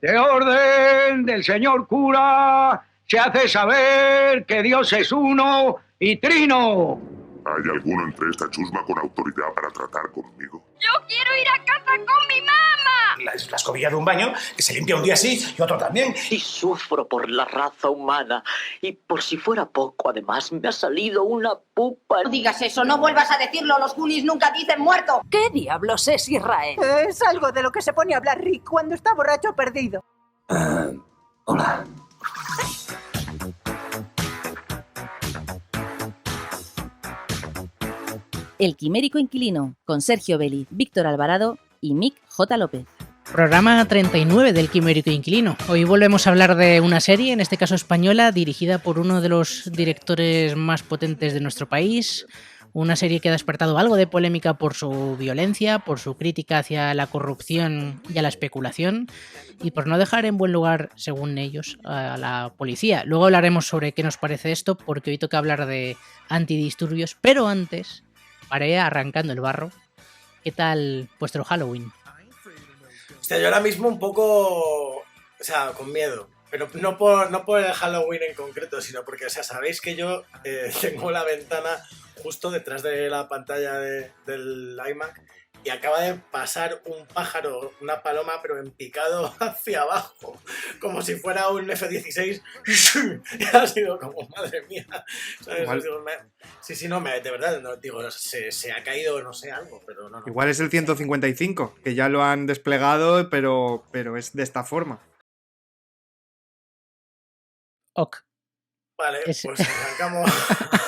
De orden del señor cura se hace saber que Dios es uno y trino. ¿Hay alguno entre esta chusma con autoridad para tratar conmigo? ¡Yo quiero ir a casa con mi mamá! La escobilla de un baño que se limpia un día sí y otro también. Y sufro por la raza humana. Y por si fuera poco, además, me ha salido una pupa. No digas eso, no vuelvas a decirlo. Los Goonies nunca dicen muerto. ¿Qué diablos es Israel? Es algo de lo que se pone a hablar Rick cuando está borracho perdido. Hola. El Quimérico Inquilino, con Sergio Vélez, Víctor Alvarado y Mick J. López. Programa 39 del Quimérico Inquilino. Hoy volvemos a hablar de una serie, en este caso española, dirigida por uno de los directores más potentes de nuestro país. Una serie que ha despertado algo de polémica por su violencia, por su crítica hacia la corrupción y a la especulación, y por no dejar en buen lugar, según ellos, a la policía. Luego hablaremos sobre qué nos parece esto, porque hoy toca hablar de antidisturbios, pero antes, para ir arrancando el barro, ¿qué tal vuestro Halloween? Hostia, yo ahora mismo un poco, o sea, con miedo. Pero no por el Halloween en concreto, sino porque, o sea, sabéis que yo tengo la ventana justo detrás de la pantalla del iMac y acaba de pasar un pájaro, una paloma, pero en picado hacia abajo, como si fuera un F-16. Y ha sido como, madre mía. ¿Sabes? Digo, de verdad, no, digo, se ha caído, no sé, algo, pero no. Igual es el 155, que ya lo han desplegado, pero es de esta forma. Ok. Vale, pues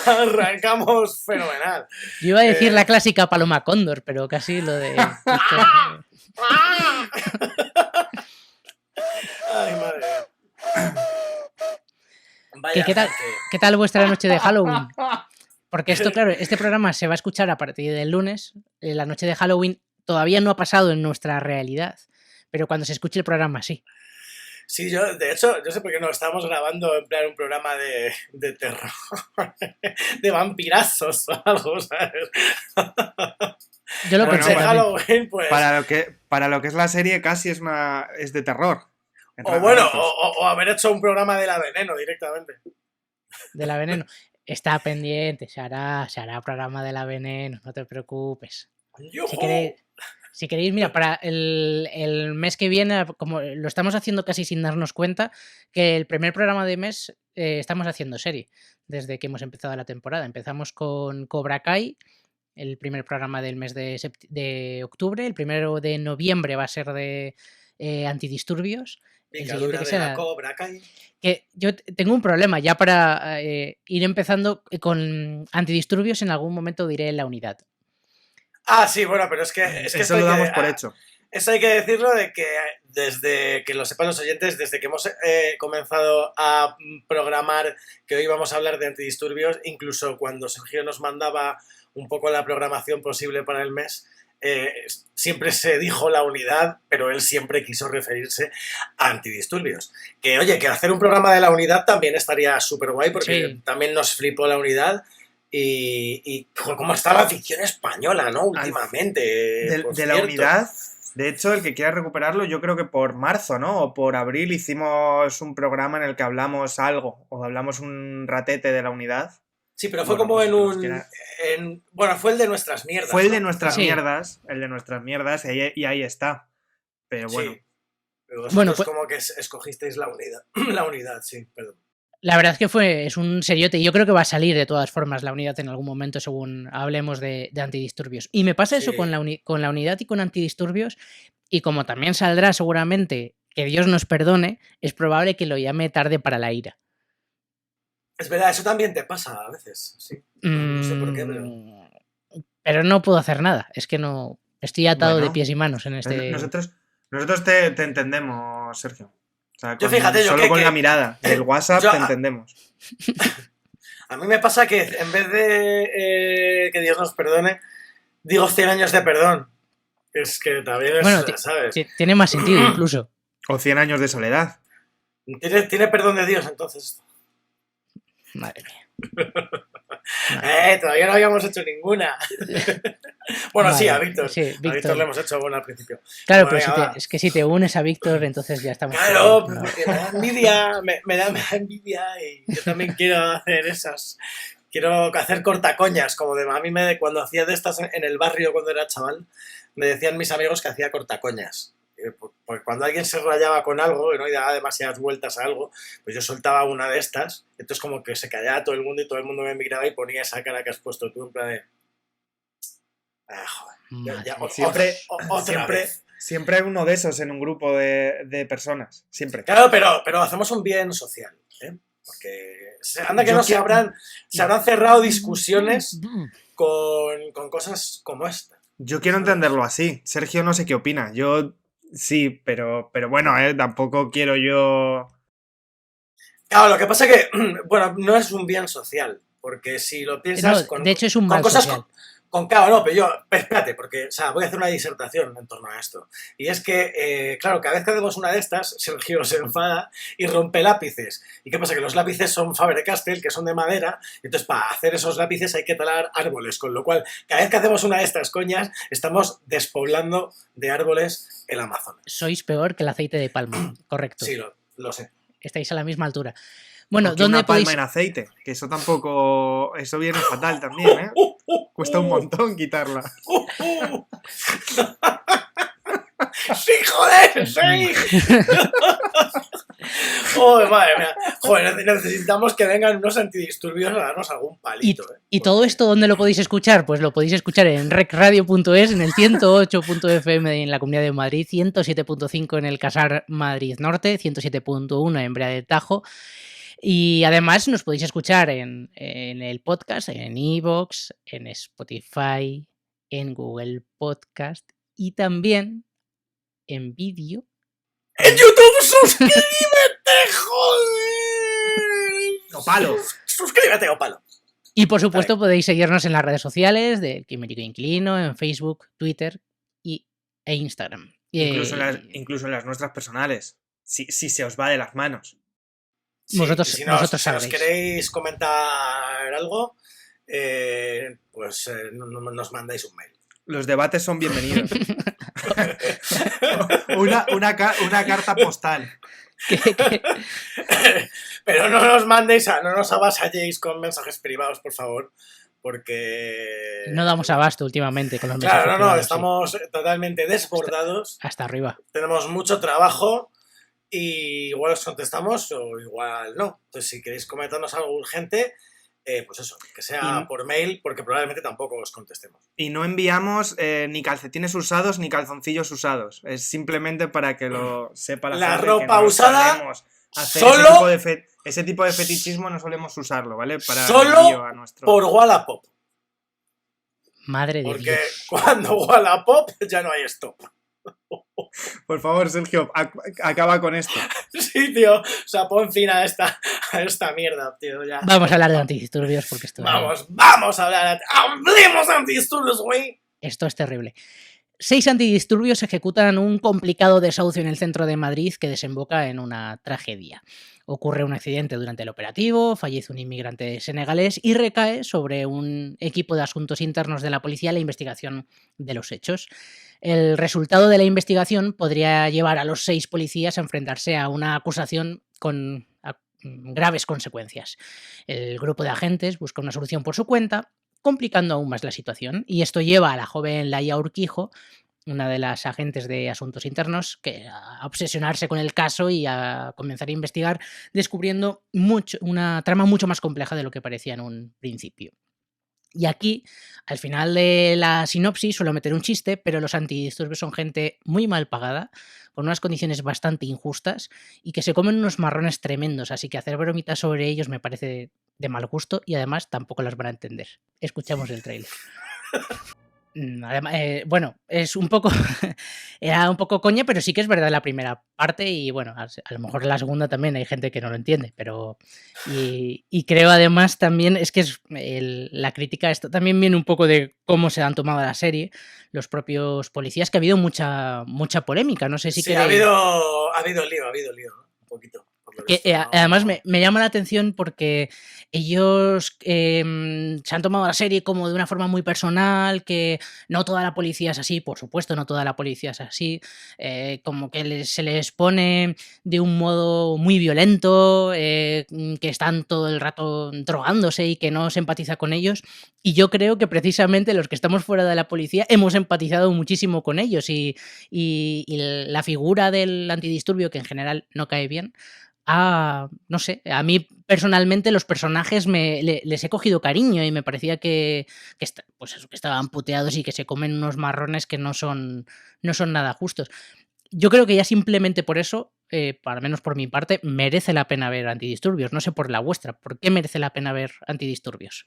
arrancamos fenomenal. Yo iba a decir la clásica paloma cóndor, pero casi lo de... Ay, madre mía. ¿Qué tal vuestra noche de Halloween? Porque esto, claro, este programa se va a escuchar a partir del lunes. La noche de Halloween todavía no ha pasado en nuestra realidad, pero cuando se escuche el programa sí. Sí, de hecho, yo sé por qué no estábamos grabando en plan un programa de terror, de vampirazos o algo, ¿sabes? Yo lo pensé. Halloween, pues... para lo que es la serie casi es de terror. O bueno, o haber hecho un programa de la Veneno directamente. De la Veneno. Está pendiente, se hará programa de la Veneno, no te preocupes. Si queréis, mira, para el mes que viene, como lo estamos haciendo casi sin darnos cuenta, que el primer programa de mes estamos haciendo serie, desde que hemos empezado la temporada. Empezamos con Cobra Kai, el primer programa del mes de octubre, el primero de noviembre va a ser de antidisturbios. El siguiente que será Cobra Kai. Que yo tengo un problema ya para ir empezando con antidisturbios, en algún momento diré La Unidad. Ah, sí, bueno, pero es que eso lo damos por hecho. Eso hay que decirlo de que desde que lo sepan los oyentes, desde que hemos comenzado a programar que hoy vamos a hablar de antidisturbios, incluso cuando Sergio nos mandaba un poco la programación posible para el mes, siempre se dijo La Unidad, pero él siempre quiso referirse a antidisturbios. Que oye, que hacer un programa de La Unidad también estaría súper guay, porque también nos flipó La Unidad. Y cómo está la ficción española, ¿no? Últimamente. De La Unidad, de hecho, el que quiera recuperarlo, yo creo que por marzo, ¿no? O por abril hicimos un programa en el que hablamos algo, o hablamos un ratete de La Unidad. Sí, pero fue como bueno, fue el de nuestras mierdas. Fue el de nuestras mierdas, y ahí está. Pero bueno. Sí. Pero vosotros como que escogisteis La Unidad. La Unidad, sí, perdón. La verdad es que es un seriote y yo creo que va a salir de todas formas La Unidad en algún momento según hablemos de antidisturbios. Y me pasa eso con la Unidad y con antidisturbios, y como también saldrá seguramente Que Dios nos perdone, es probable que lo llame Tarde para la ira. Es verdad, eso también te pasa a veces, sí. No sé por qué, pero no puedo hacer nada, es que no estoy atado de pies y manos en este... Nosotros te entendemos, Sergio. O sea, solo con la mirada del WhatsApp te entendemos. A mí me pasa que en vez de que Dios nos perdone, digo 100 años de perdón. Es que también es, ¿sabes? Tiene más sentido incluso. O 100 años de soledad. Tiene perdón de Dios, entonces. Madre mía. Todavía no habíamos hecho ninguna. Bueno, Vale, sí, a Víctor. sí, A Víctor le hemos hecho bueno al principio. Claro, Bueno, pero venga, es que si te unes a Víctor, entonces ya estamos... claro, porque me da envidia, me da envidia y yo también quiero hacer esas. Quiero hacer cortacoñas, como de a mí cuando hacía de estas en el barrio cuando era chaval, me decían mis amigos que hacía cortacoñas. Porque cuando alguien se rayaba con algo, ¿no? Y daba demasiadas vueltas a algo, pues yo soltaba una de estas, entonces como que se callaba todo el mundo y todo el mundo me miraba y ponía esa cara que has puesto tú en plan de... joder. Siempre hay uno de esos en un grupo de personas, siempre. Claro, pero hacemos un bien social, ¿eh? Porque anda que se habrán cerrado discusiones con cosas como esta. Yo quiero entenderlo así. Sergio no sé qué opina. Yo sí, pero bueno, tampoco quiero yo... Claro, lo que pasa es que, bueno, no es un bien social, porque si lo piensas... No, de hecho es un mal cosas social. Claro, no, pero espérate, porque, o sea, voy a hacer una disertación en torno a esto. Y es que, claro, cada vez que hacemos una de estas, Sergio se enfada y rompe lápices. ¿Y qué pasa? Que los lápices son Faber-Castell, que son de madera, y entonces para hacer esos lápices hay que talar árboles, con lo cual, cada vez que hacemos una de estas coñas, estamos despoblando de árboles el Amazonas. Sois peor que el aceite de palma, correcto. Sí, lo sé. Estáis a la misma altura. Bueno, ¿dónde una palma en aceite? Que eso tampoco... Eso viene fatal también, ¿eh? Cuesta un montón quitarla. ¡Sí, joder! ¡Sí! ¡Oh, madre mía! Joder, necesitamos que vengan unos antidisturbios a darnos algún palito. ¿Y todo esto dónde lo podéis escuchar? Pues lo podéis escuchar en recradio.es, en el 108.fm en la Comunidad de Madrid, 107.5 en el Casar Madrid Norte, 107.1 en Brea de Tajo. Y además nos podéis escuchar en el podcast, en iVoox, en Spotify, en Google Podcast y también en vídeo. ¡En YouTube! ¡Suscríbete, joder! ¡O palo! ¡Suscríbete, o palo! Y por supuesto podéis seguirnos en las redes sociales del Quimérico Inquilino, en Facebook, Twitter e Instagram. Incluso en las nuestras personales, si se os va de las manos. Sí, vosotros si sabréis. os queréis comentar algo, pues nos mandáis un mail. Los debates son bienvenidos. una carta postal. Pero no nos mandéis, no nos avasalléis con mensajes privados, por favor, porque... No damos abasto últimamente con los mensajes privados. Claro, estamos totalmente desbordados. Hasta arriba. Tenemos mucho trabajo y igual os contestamos o igual no. Entonces, si queréis comentarnos algo urgente... pues eso, que sea por mail, porque probablemente tampoco os contestemos. Y no enviamos ni calcetines usados ni calzoncillos usados. Es simplemente para que lo sepa la gente. Ropa que no usada hacer solo... ese tipo de fetichismo no solemos usarlo, ¿vale? Para solo a por Wallapop. Madre de Dios. Porque cuando Wallapop ya no hay stop. Por favor, Sergio, acaba con esto. Sí, tío. O sea, pon fin a esta mierda, tío. Ya. Vamos a hablar de antidisturbios porque esto... Vamos a hablar. ¡Hablemos de antidisturbios, güey! Esto es terrible. 6 antidisturbios ejecutan un complicado desahucio en el centro de Madrid que desemboca en una tragedia. Ocurre un accidente durante el operativo, fallece un inmigrante senegalés y recae sobre un equipo de asuntos internos de la policía la investigación de los hechos. El resultado de la investigación podría llevar a los 6 policías a enfrentarse a una acusación con graves consecuencias. El grupo de agentes busca una solución por su cuenta, complicando aún más la situación, y esto lleva a la joven Laia Urquijo, una de las agentes de asuntos internos, a obsesionarse con el caso y a comenzar a investigar, descubriendo una trama mucho más compleja de lo que parecía en un principio. Y aquí, al final de la sinopsis, suelo meter un chiste, pero los antidisturbios son gente muy mal pagada, con unas condiciones bastante injustas y que se comen unos marrones tremendos, así que hacer bromitas sobre ellos me parece de mal gusto y además tampoco las van a entender. Escuchamos el tráiler. Además, bueno, es un poco era un poco coña, pero sí que es verdad la primera parte y bueno, a lo mejor la segunda también hay gente que no lo entiende, pero y creo además también es que la crítica esto también viene un poco de cómo se han tomado la serie los propios policías, que ha habido mucha polémica, no sé si sí, ha habido lío, un poquito. Además me llama la atención porque ellos se han tomado la serie como de una forma muy personal, que no toda la policía es así, por supuesto, no toda la policía es así, como que se les pone de un modo muy violento, que están todo el rato drogándose y que no se empatiza con ellos, y yo creo que precisamente los que estamos fuera de la policía hemos empatizado muchísimo con ellos y la figura del antidisturbio, que en general no cae bien, no sé, a mí personalmente los personajes les he cogido cariño y me parecía que estaban puteados y que se comen unos marrones que no son nada justos. Yo creo que ya simplemente por eso, al menos por mi parte, merece la pena ver Antidisturbios. No sé por la vuestra, ¿por qué merece la pena ver Antidisturbios?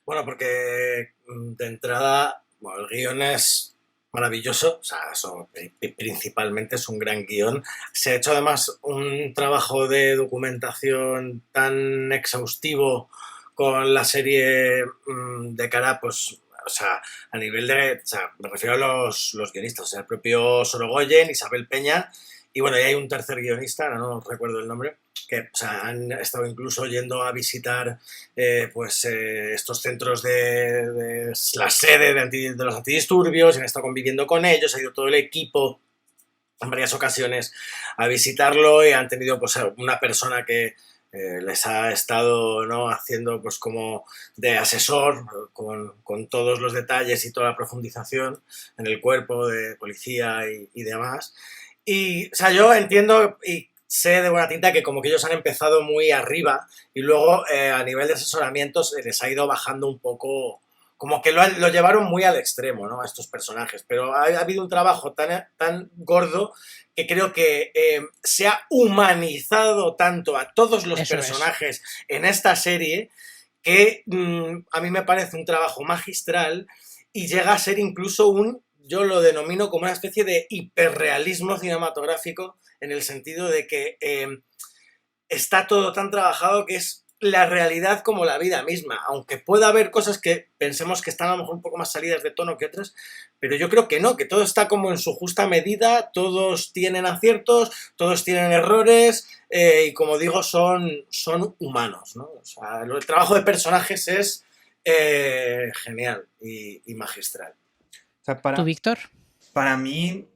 Bueno, porque de entrada, el guión es maravilloso, o sea, eso principalmente es un gran guión. Se ha hecho además un trabajo de documentación tan exhaustivo con la serie de cara, pues, o sea, a nivel de, o sea, me refiero a los guionistas, o sea, el propio Sorogoyen, Isabel Peña, y bueno, y hay un tercer guionista, no recuerdo el nombre, que, o sea, han estado incluso yendo a visitar estos centros de la sede de los antidisturbios, han estado conviviendo con ellos, ha ido todo el equipo en varias ocasiones a visitarlo y han tenido pues una persona que les ha estado, ¿no?, haciendo pues como de asesor con todos los detalles y toda la profundización en el cuerpo de policía y demás. Y, o sea, yo entiendo y sé de buena tinta que como que ellos han empezado muy arriba y luego a nivel de asesoramientos les ha ido bajando un poco, como que lo llevaron muy al extremo, ¿no?, a estos personajes. Pero ha habido un trabajo tan gordo que creo que se ha humanizado tanto a todos los personajes en esta serie que a mí me parece un trabajo magistral y llega a ser incluso yo lo denomino como una especie de hiperrealismo cinematográfico, en el sentido de que está todo tan trabajado que es la realidad como la vida misma, aunque pueda haber cosas que pensemos que están a lo mejor un poco más salidas de tono que otras, pero yo creo que no, que todo está como en su justa medida, todos tienen aciertos, todos tienen errores y como digo, son humanos, ¿no? O sea, el trabajo de personajes es genial y magistral. O sea, ¿Tú, Víctor? Para mí,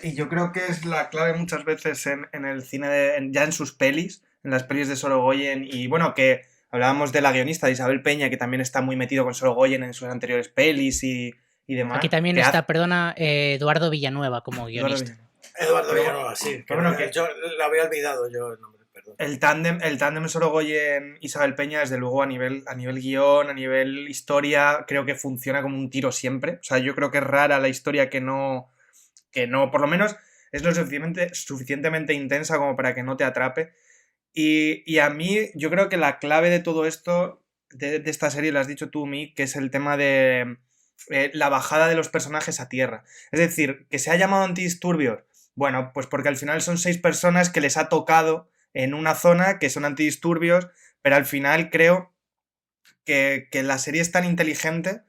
y yo creo que es la clave muchas veces en el cine, ya en sus pelis, en las pelis de Sorogoyen, y bueno, que hablábamos de la guionista de Isabel Peña, que también está muy metido con Sorogoyen en sus anteriores pelis y demás. Aquí también está, Eduardo Villanueva como guionista. Eduardo Villanueva, sí. Que bueno, que yo lo había olvidado yo el nombre. El tándem Sorogoyen-Isabel Peña, desde luego, a nivel guión, a nivel historia, creo que funciona como un tiro siempre. O sea, yo creo que es rara la historia que no, por lo menos es lo suficientemente intensa como para que no te atrape. Y a mí, yo creo que la clave de todo esto, de esta serie, lo has dicho tú, Mick, que es el tema de la bajada de los personajes a tierra. Es decir, que se ha llamado Antidisturbios, bueno, pues porque al final son 6 personas que les ha tocado en una zona que son antidisturbios, pero al final creo que la serie es tan inteligente,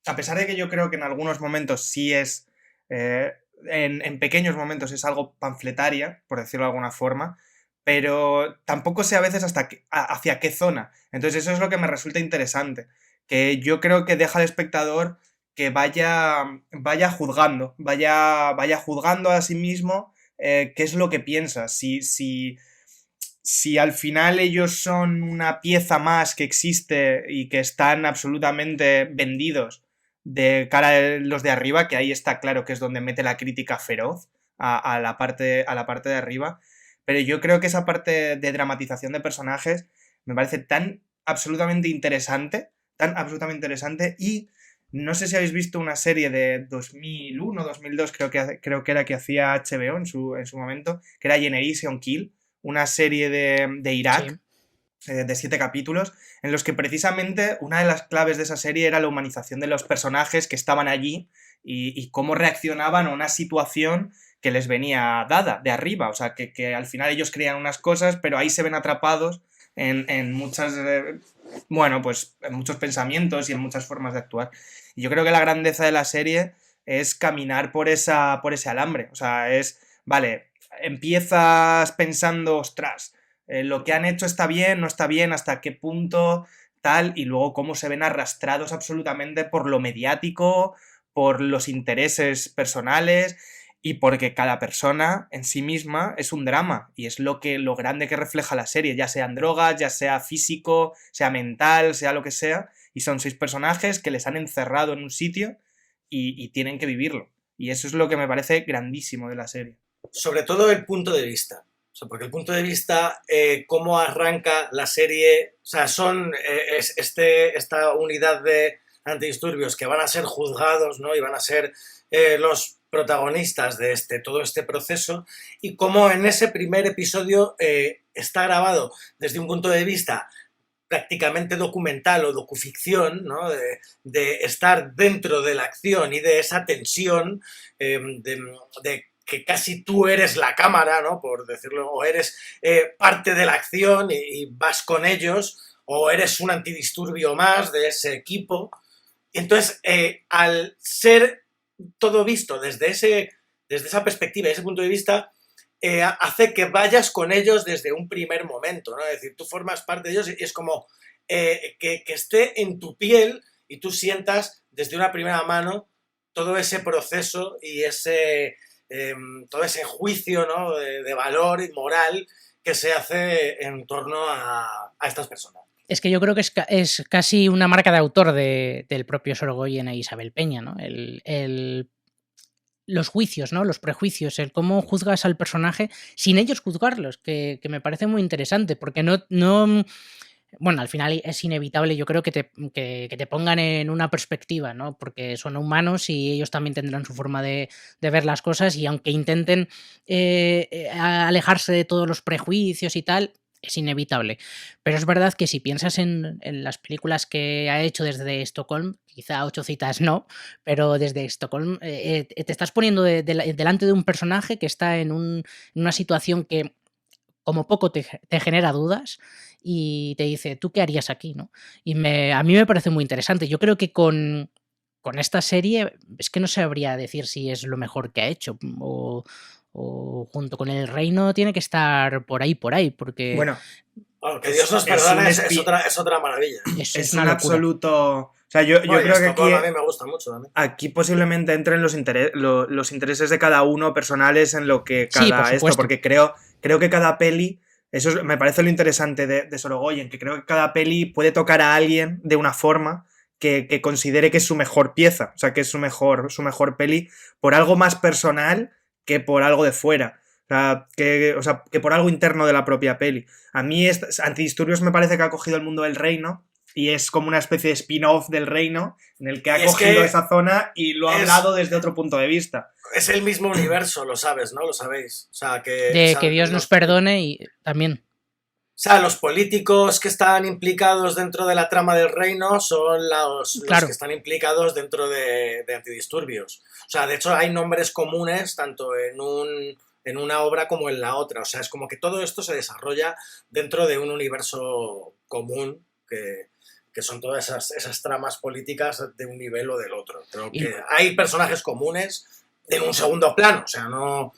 a pesar de que yo creo que en algunos momentos sí es, en pequeños momentos es algo panfletaria, por decirlo de alguna forma, pero tampoco sé a veces hacia qué zona. Entonces eso es lo que me resulta interesante, que yo creo que deja al espectador que vaya juzgando a sí mismo qué es lo que piensa, si al final ellos son una pieza más que existe y que están absolutamente vendidos de cara a los de arriba, que ahí está claro que es donde mete la crítica feroz a la parte de arriba, pero yo creo que esa parte de dramatización de personajes me parece tan absolutamente interesante y no sé si habéis visto una serie de 2001, 2002, creo que era que hacía HBO en su momento, que era Generation Kill, una serie de Irak, sí, de 7 capítulos, en los que precisamente una de las claves de esa serie era la humanización de los personajes que estaban allí y cómo reaccionaban a una situación que les venía dada de arriba. O sea, que al final ellos creían unas cosas, pero ahí se ven atrapados en muchas... pues en muchos pensamientos y en muchas formas de actuar. Y yo creo que la grandeza de la serie es caminar por ese alambre. O sea, vale, empiezas pensando, ostras, lo que han hecho está bien, no está bien, hasta qué punto, tal, y luego cómo se ven arrastrados absolutamente por lo mediático, por los intereses personales y porque cada persona en sí misma es un drama y es lo grande que refleja la serie, ya sean drogas, ya sea físico, sea mental, sea lo que sea, y son 6 personajes que les han encerrado en un sitio y tienen que vivirlo. Y eso es lo que me parece grandísimo de la serie. Sobre todo el punto de vista. O sea, porque el punto de vista, cómo arranca la serie, o sea, son esta unidad de antidisturbios que van a ser juzgados, ¿no? Y van a ser los protagonistas de todo este proceso, y cómo en ese primer episodio está grabado desde un punto de vista prácticamente documental o docuficción, ¿no? De estar dentro de la acción y de esa tensión, de que casi tú eres la cámara, ¿no? Por decirlo, o eres parte de la acción y vas con ellos, o eres un antidisturbio más de ese equipo. Entonces, al ser todo visto desde esa perspectiva, ese punto de vista, hace que vayas con ellos desde un primer momento, ¿no? Es decir, tú formas parte de ellos y es como que esté en tu piel y tú sientas desde una primera mano todo ese proceso y todo ese juicio, ¿no? de valor y moral que se hace en torno a estas personas. Es que yo creo que es casi una marca de autor del propio Sorogoyen e Isabel Peña, ¿no? Los juicios, ¿no? Los prejuicios, el cómo juzgas al personaje sin ellos juzgarlos, que me parece muy interesante, porque no bueno, al final es inevitable, yo creo que te pongan en una perspectiva, ¿no? Porque son humanos y ellos también tendrán su forma de ver las cosas, y aunque intenten alejarse de todos los prejuicios y tal, es inevitable. Pero es verdad que si piensas en las películas que ha hecho desde Estocolm, quizá 8 citas no, pero desde Estocolm te estás poniendo delante de un personaje que está en una situación que como poco te genera dudas y te dice, ¿tú qué harías aquí? ¿No? Y a mí me parece muy interesante. Yo creo que con esta serie es que no sabría decir si es lo mejor que ha hecho, o junto con El Reino tiene que estar por ahí, porque... Bueno, que Dios nos perdone, es otra maravilla. Es un absoluto... O sea, yo creo que aquí... A mí me gusta mucho también. Aquí posiblemente entren los intereses de cada uno personales en lo que cada porque creo que cada peli... Eso me parece lo interesante de Sorogoyen, que creo que cada peli puede tocar a alguien de una forma que considere que es su mejor pieza, o sea, que es su mejor peli por algo más personal que por algo de fuera. O sea, que por algo interno de la propia peli. A mí Antidisturbios me parece que ha cogido el mundo del Reino y es como una especie de spin-off del Reino en el que ha cogido esa zona y lo ha hablado desde otro punto de vista. Es el mismo universo, lo sabes, ¿no? Lo sabéis. O sea, que Dios nos perdone y también... O sea, los políticos que están implicados dentro de la trama del Reino son los que están implicados dentro de Antidisturbios. O sea, de hecho hay nombres comunes tanto en una obra como en la otra. O sea, es como que todo esto se desarrolla dentro de un universo común que son todas esas tramas políticas de un nivel o del otro. Pero que hay personajes comunes en un segundo plano. O sea, no...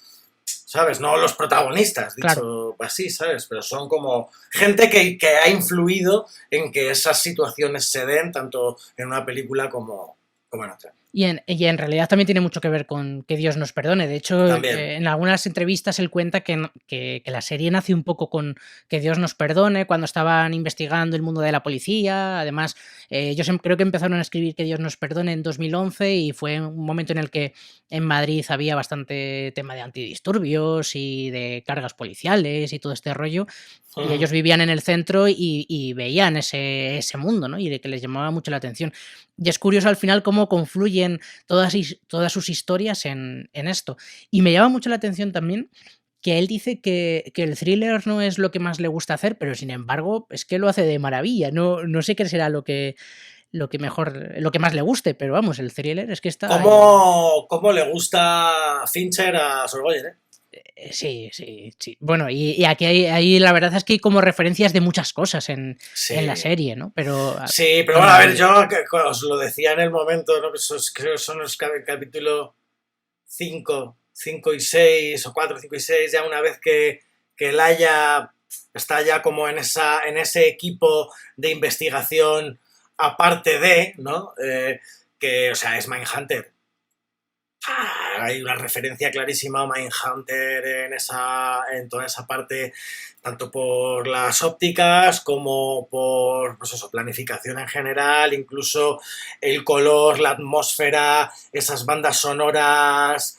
¿Sabes? No los protagonistas, dicho así, ¿sabes? Pero son como gente que ha influido en que esas situaciones se den tanto en una película como en otra. Y en realidad también tiene mucho que ver con que Dios nos perdone. De hecho, en algunas entrevistas él cuenta que la serie nace un poco con que Dios nos perdone cuando estaban investigando el mundo de la policía. Además, yo creo que empezaron a escribir que Dios nos perdone en 2011 y fue un momento en el que en Madrid había bastante tema de antidisturbios y de cargas policiales y todo este rollo. Y ellos vivían en el centro y veían ese mundo, ¿no? Y de que les llamaba mucho la atención. Y es curioso al final cómo confluyen todas sus historias en esto. Y me llama mucho la atención también que él dice que el thriller no es lo que más le gusta hacer, pero sin embargo es que lo hace de maravilla. No sé qué será lo que más le guste, pero vamos, el thriller es que está... ¿Cómo le gusta Fincher a Sorogoyen, eh? Sí. Bueno, y aquí hay la verdad es que hay como referencias de muchas cosas en la serie, ¿no? Sí, pero bueno, a ver, yo os lo decía en el momento, ¿no? Creo que son los capítulo 5, 5 y 6 o 4, 5 y 6, ya una vez que Laia está ya como en ese equipo de investigación aparte de, ¿no? Que, o sea, es Mindhunter. Hay una referencia clarísima a Mindhunter en toda esa parte, tanto por las ópticas como por, pues eso, planificación en general, incluso el color, la atmósfera, esas bandas sonoras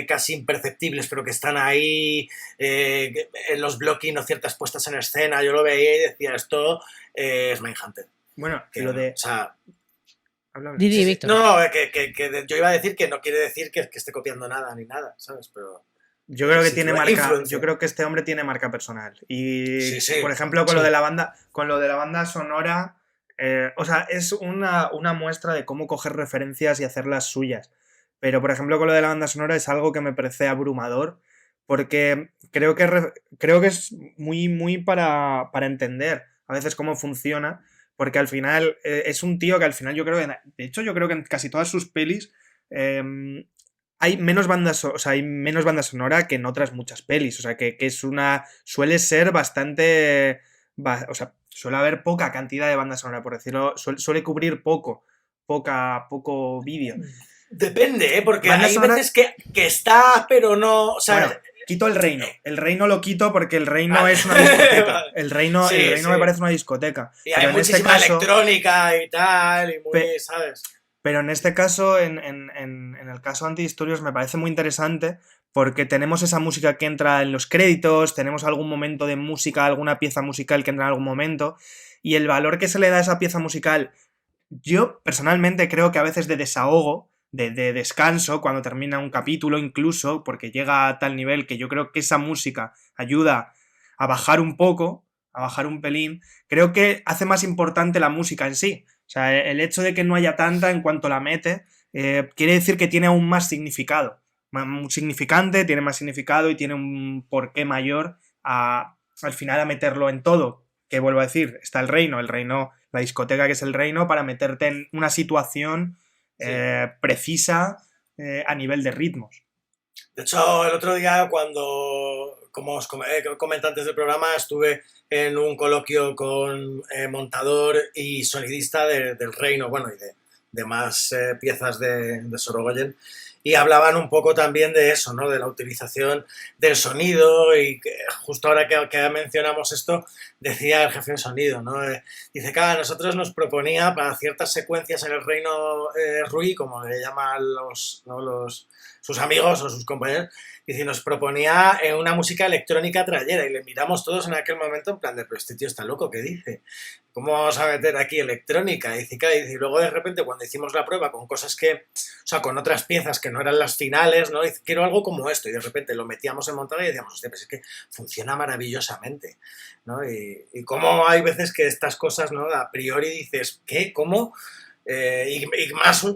casi imperceptibles pero que están ahí, en los blocking o ciertas puestas en escena. Yo lo veía y decía, esto es Mindhunter. Bueno, que, lo de... O sea, Didi, Víctor. No, que yo iba a decir que no quiere decir que esté copiando nada ni nada, ¿sabes? Pero yo creo que sí, tiene marca. Yo creo que este hombre tiene marca personal. Y por ejemplo, con lo de la banda sonora, o sea, es una muestra de cómo coger referencias y hacerlas suyas. Pero, por ejemplo, con lo de la banda sonora es algo que me parece abrumador, porque creo que es muy para entender a veces cómo funciona. Porque al final es un tío que al final yo creo que en casi todas sus pelis hay menos banda sonora que en otras muchas pelis. O sea, que suele ser bastante... O sea, suele haber poca cantidad de banda sonora, por decirlo. Suele cubrir poco vídeo. Depende, porque hay veces que está, pero no... O sea, bueno, quito el Reino. El Reino lo quito porque el Reino es una discoteca. El Reino me parece una discoteca. Y hay muchísima electrónica y tal, y muy, ¿sabes? Pero en este caso, en el caso de Antidisturbios, me parece muy interesante porque tenemos esa música que entra en los créditos, tenemos algún momento de música, alguna pieza musical que entra en algún momento, y el valor que se le da a esa pieza musical, yo personalmente creo que a veces de desahogo, de descanso, cuando termina un capítulo incluso, porque llega a tal nivel que yo creo que esa música ayuda a bajar un poco, a bajar un pelín, creo que hace más importante la música en sí. O sea, el hecho de que no haya tanta en cuanto la mete, quiere decir que tiene aún más significado. Tiene más significado y tiene un porqué mayor al final a meterlo en todo. Que vuelvo a decir, está el Reino, la discoteca que es el Reino, para meterte en una situación precisa a nivel de ritmos. De hecho, el otro día cuando, como os comenté antes del programa, estuve en un coloquio con montador y sonidista del Reino, bueno, y de más piezas de Sorogoyen, y hablaban un poco también de eso, ¿no? De la utilización del sonido, y que justo ahora que mencionamos esto, decía el jefe de sonido, ¿no? Dice que a nosotros nos proponía para ciertas secuencias en el Reino Rui, como le llaman sus amigos o sus compañeros, y nos proponía una música electrónica trayera, y le miramos todos en aquel momento en plan de, pero este tío está loco, ¿qué dice? ¿Cómo vamos a meter aquí electrónica? Y luego de repente cuando hicimos la prueba con cosas con otras piezas que no eran las finales, ¿no? Dice, quiero algo como esto, y de repente lo metíamos en montaje y decíamos, hostia, pues es que funciona maravillosamente, ¿no? Y cómo hay veces que estas cosas, ¿no? A priori dices, ¿qué? ¿Cómo? Y más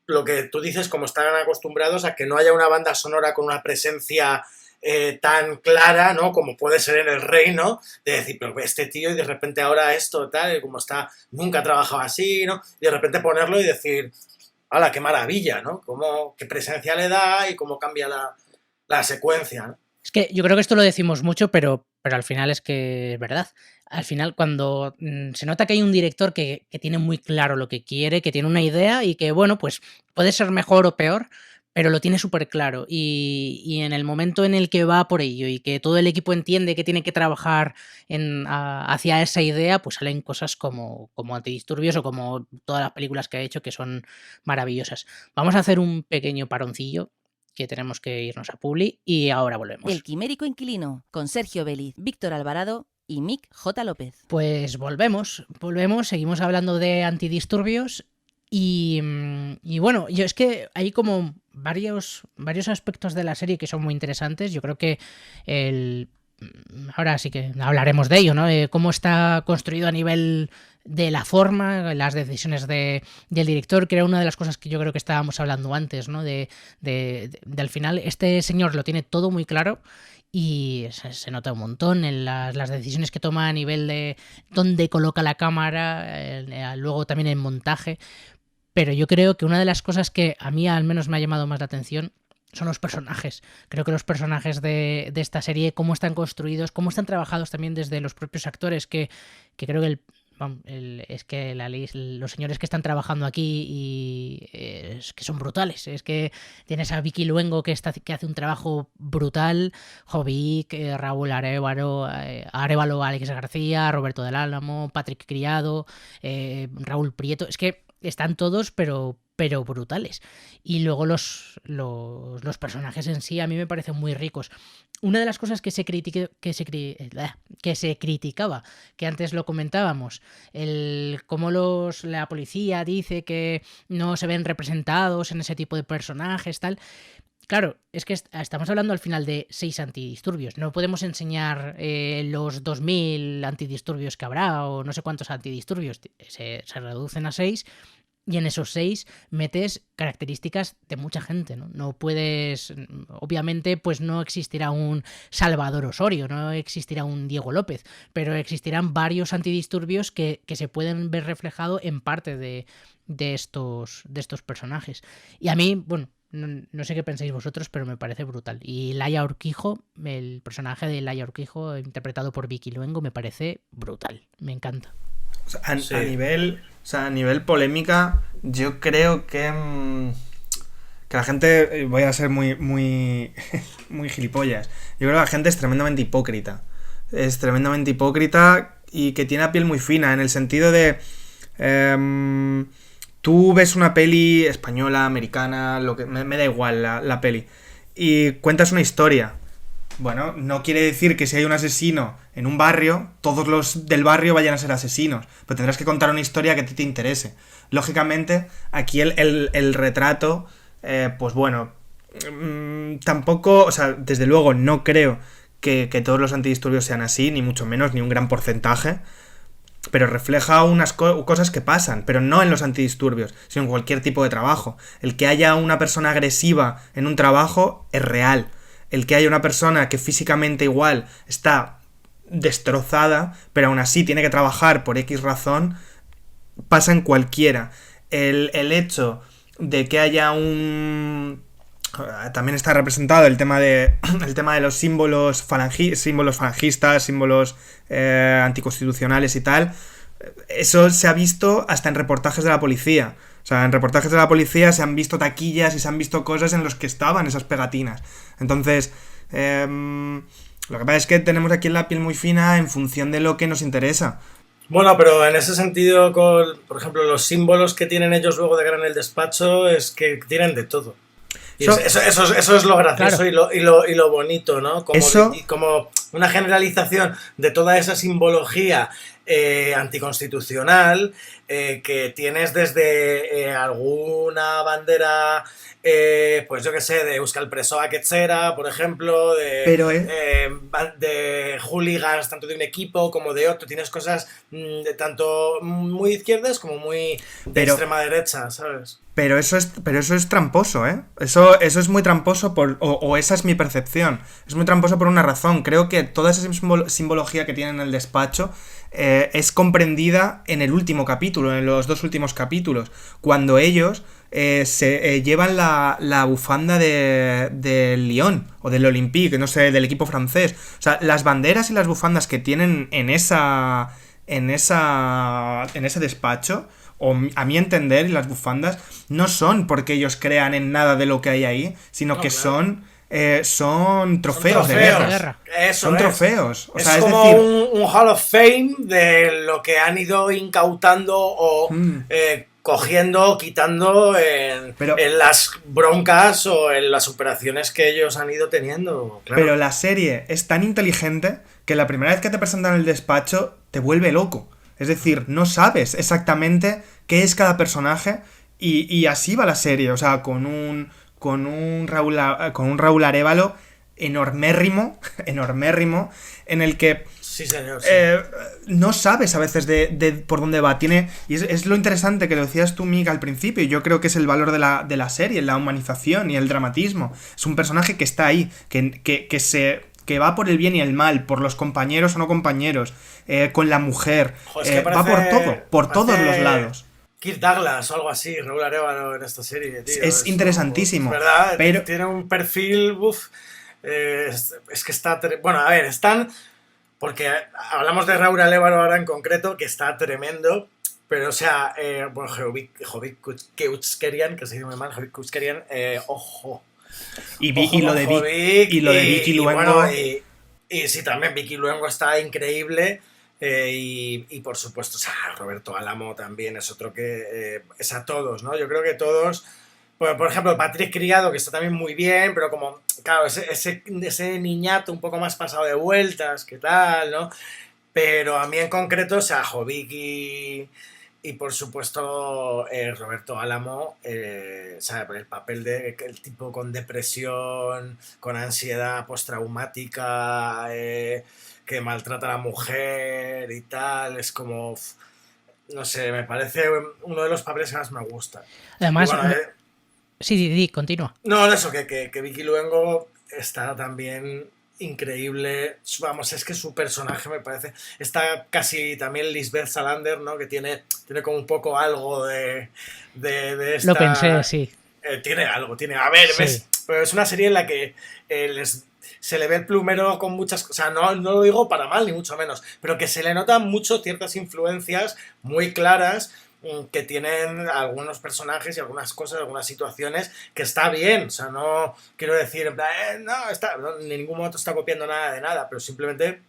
lo que tú dices, como están acostumbrados a que no haya una banda sonora con una presencia tan clara, ¿no? Como puede ser en el Reino, de decir, pero este tío, y de repente ahora esto, tal, y como está, nunca ha trabajado así, ¿no? Y de repente ponerlo y decir, ¡hala, qué maravilla!, ¿no? Qué presencia le da y cómo cambia la secuencia, ¿no? Es que yo creo que esto lo decimos mucho, pero al final es que es verdad. Al final, cuando se nota que hay un director que tiene muy claro lo que quiere, que tiene una idea y que, bueno, pues puede ser mejor o peor, pero lo tiene súper claro. Y en el momento en el que va por ello y que todo el equipo entiende que tiene que trabajar hacia esa idea, pues salen cosas como Antidisturbios o como todas las películas que ha hecho, que son maravillosas. Vamos a hacer un pequeño paroncillo, que tenemos que irnos a Publi, y ahora volvemos. El Quimérico Inquilino, con Sergio Vélez, Víctor Alvarado y Mick J. López. Pues volvemos, seguimos hablando de Antidisturbios y bueno, es que hay como varios aspectos de la serie que son muy interesantes. Yo creo que ahora sí que hablaremos de ello, ¿no? De cómo está construido a nivel de la forma, las decisiones del director, que era una de las cosas que yo creo que estábamos hablando antes, ¿no? De al final este señor lo tiene todo muy claro y se nota un montón en las decisiones que toma a nivel de dónde coloca la cámara, luego también en montaje. Pero yo creo que una de las cosas que a mí al menos me ha llamado más la atención son los personajes. Creo que los personajes de esta serie, cómo están construidos, cómo están trabajados también desde los propios actores, que creo que es que los señores que están trabajando aquí y es que son brutales. Es que tienes a Vicky Luengo que hace un trabajo brutal, Jovic, Raúl Arévalo, Alex García, Roberto del Álamo, Patrick Criado, Raúl Prieto. Es que están todos pero brutales. Y luego los personajes en sí a mí me parecen muy ricos. Una de las cosas que se criticaba, que antes lo comentábamos, cómo la policía dice que no se ven representados en ese tipo de personajes, tal. Claro, es que estamos hablando al final de 6 antidisturbios. No podemos enseñar los 2000 antidisturbios que habrá o no sé cuántos antidisturbios. Se reducen a 6. Y en esos 6 metes características de mucha gente, ¿no? No puedes... Obviamente, pues no existirá un Salvador Osorio, no existirá un Diego López, pero existirán varios antidisturbios que se pueden ver reflejados en parte de estos personajes. Y a mí, bueno, no sé qué pensáis vosotros, pero me parece brutal. Y Laia Urquijo, el personaje de Laia Urquijo, interpretado por Vicky Luengo, me parece brutal. Me encanta. O sea, a nivel polémica, yo creo que la gente, voy a ser muy muy muy gilipollas, yo creo que la gente es tremendamente hipócrita. Es tremendamente hipócrita y que tiene la piel muy fina, en el sentido de tú ves una peli española, americana, lo que me da igual la peli, y cuentas una historia. Bueno, no quiere decir que si hay un asesino en un barrio, todos los del barrio vayan a ser asesinos, pero tendrás que contar una historia que a ti te interese. Lógicamente, aquí el retrato, pues bueno, tampoco, o sea, desde luego no creo que todos los antidisturbios sean así, ni mucho menos, ni un gran porcentaje, pero refleja unas cosas que pasan, pero no en los antidisturbios, sino en cualquier tipo de trabajo. El que haya una persona agresiva en un trabajo es real. El que haya una persona que físicamente igual está destrozada, pero aún así tiene que trabajar por X razón, pasa en cualquiera. El hecho de que haya también está representado el tema de los símbolos falangistas, símbolos anticonstitucionales y tal. Eso se ha visto hasta en reportajes de la policía. O sea, en reportajes de la policía se han visto taquillas y se han visto cosas en los que estaban esas pegatinas. Entonces, lo que pasa es que tenemos aquí la piel muy fina en función de lo que nos interesa. Bueno, pero en ese sentido, por ejemplo, los símbolos que tienen ellos luego de cara en el despacho es que tienen de todo. Y eso es lo gracioso, claro. y lo bonito, ¿no? Como una generalización de toda esa simbología anticonstitucional que tienes desde alguna bandera, pues yo que sé, de Euskal Presoak etcétera, por ejemplo, de hooligans tanto de un equipo como de otro. Tienes cosas de tanto muy izquierdas como muy de extrema derecha, ¿sabes? Pero eso es tramposo, ¿eh? Eso es muy tramposo o esa es mi percepción. Es muy tramposo por una razón. Creo que toda esa simbología que tienen en el despacho es comprendida en el último capítulo, en los 2 últimos capítulos, cuando ellos se llevan la bufanda del Lyon o del Olympique, no sé, del equipo francés. O sea, las banderas y las bufandas que tienen en ese despacho, o a mi entender, las bufandas no son porque ellos crean en nada de lo que hay ahí, sino que claro. Son trofeos de guerra. Son trofeos. O sea, es como decir, un Hall of Fame de lo que han ido incautando o cogiendo, quitando en las broncas o en las operaciones que ellos han ido teniendo. Claro. Pero la serie es tan inteligente que la primera vez que te presentan el despacho te vuelve loco. Es decir, no sabes exactamente qué es cada personaje y así va la serie. O sea, con un Raúl Arévalo enormérrimo, en el que sí, señor, sí. No sabes a veces de por dónde va. Y es lo interesante que lo decías tú, Mick, al principio, y yo creo que es el valor de la serie, la humanización y el dramatismo. Es un personaje que está ahí, que va por el bien y el mal, por los compañeros o no compañeros, con la mujer, va por todo, por todos los lados. Kirk Douglas o algo así, Raúl Arévalo en esta serie, tío. Es interesantísimo. ¿Verdad? Pero... Tiene un perfil, es que está... Bueno, a ver, están... Porque hablamos de Raúl Arévalo ahora en concreto, que está tremendo, pero o sea, bueno, Jovic Keuchkerian, que se dice muy mal, Jovic Keuchkerian, ojo. Y lo de Vicky Luengo. Bueno, y sí, también Vicky Luengo está increíble. Y por supuesto, o sea, Roberto Álamo también es otro que es a todos, ¿no? Yo creo que todos, por ejemplo, Patrick Criado, que está también muy bien, pero como, claro, ese niñato un poco más pasado de vueltas, ¿qué tal, no? Pero a mí en concreto, o sea, Jovic y por supuesto Roberto Álamo, ¿sabe? El papel de el tipo con depresión, con ansiedad postraumática, que maltrata a la mujer y tal, es como, no sé, me parece uno de los papeles que más me gusta. Además, bueno, sí, continúa. No, eso, que Vicky Luengo está también increíble, vamos, es que su personaje me parece, está casi también Lisbeth Salander, ¿no? Que tiene como un poco algo de esta... Lo pensé, sí. Tiene algo, a ver, sí. ¿ves? Pero es una serie en la que se le ve el plumero con muchas cosas, o sea, no lo digo para mal, ni mucho menos, pero que se le notan mucho ciertas influencias muy claras que tienen algunos personajes y algunas cosas, algunas situaciones, que está bien, o sea, no quiero decir, en plan, en ningún momento está copiando nada de nada, pero simplemente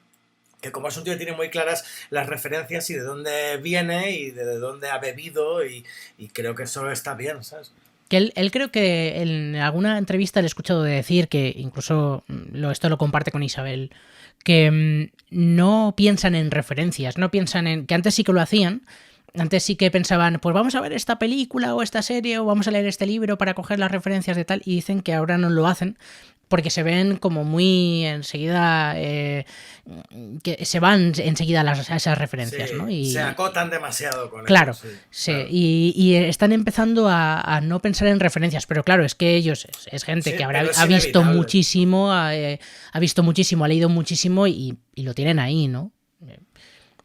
que como es un tío que tiene muy claras las referencias y de dónde viene y de dónde ha bebido y creo que eso está bien, ¿sabes? Que él creo que en alguna entrevista le he escuchado decir, que incluso esto lo comparte con Isabel, que no piensan en referencias, no piensan en... que antes sí que lo hacían. Antes sí que pensaban, pues vamos a ver esta película o esta serie o vamos a leer este libro para coger las referencias de tal, y dicen que ahora no lo hacen porque se ven como muy enseguida, que se van enseguida a esas referencias, sí, ¿no? Y se acotan demasiado con claro, eso. Sí. Y están empezando a no pensar en referencias, pero claro, es que ellos es gente que ha visto muchísimo, ha visto muchísimo, ha leído muchísimo y lo tienen ahí, ¿no?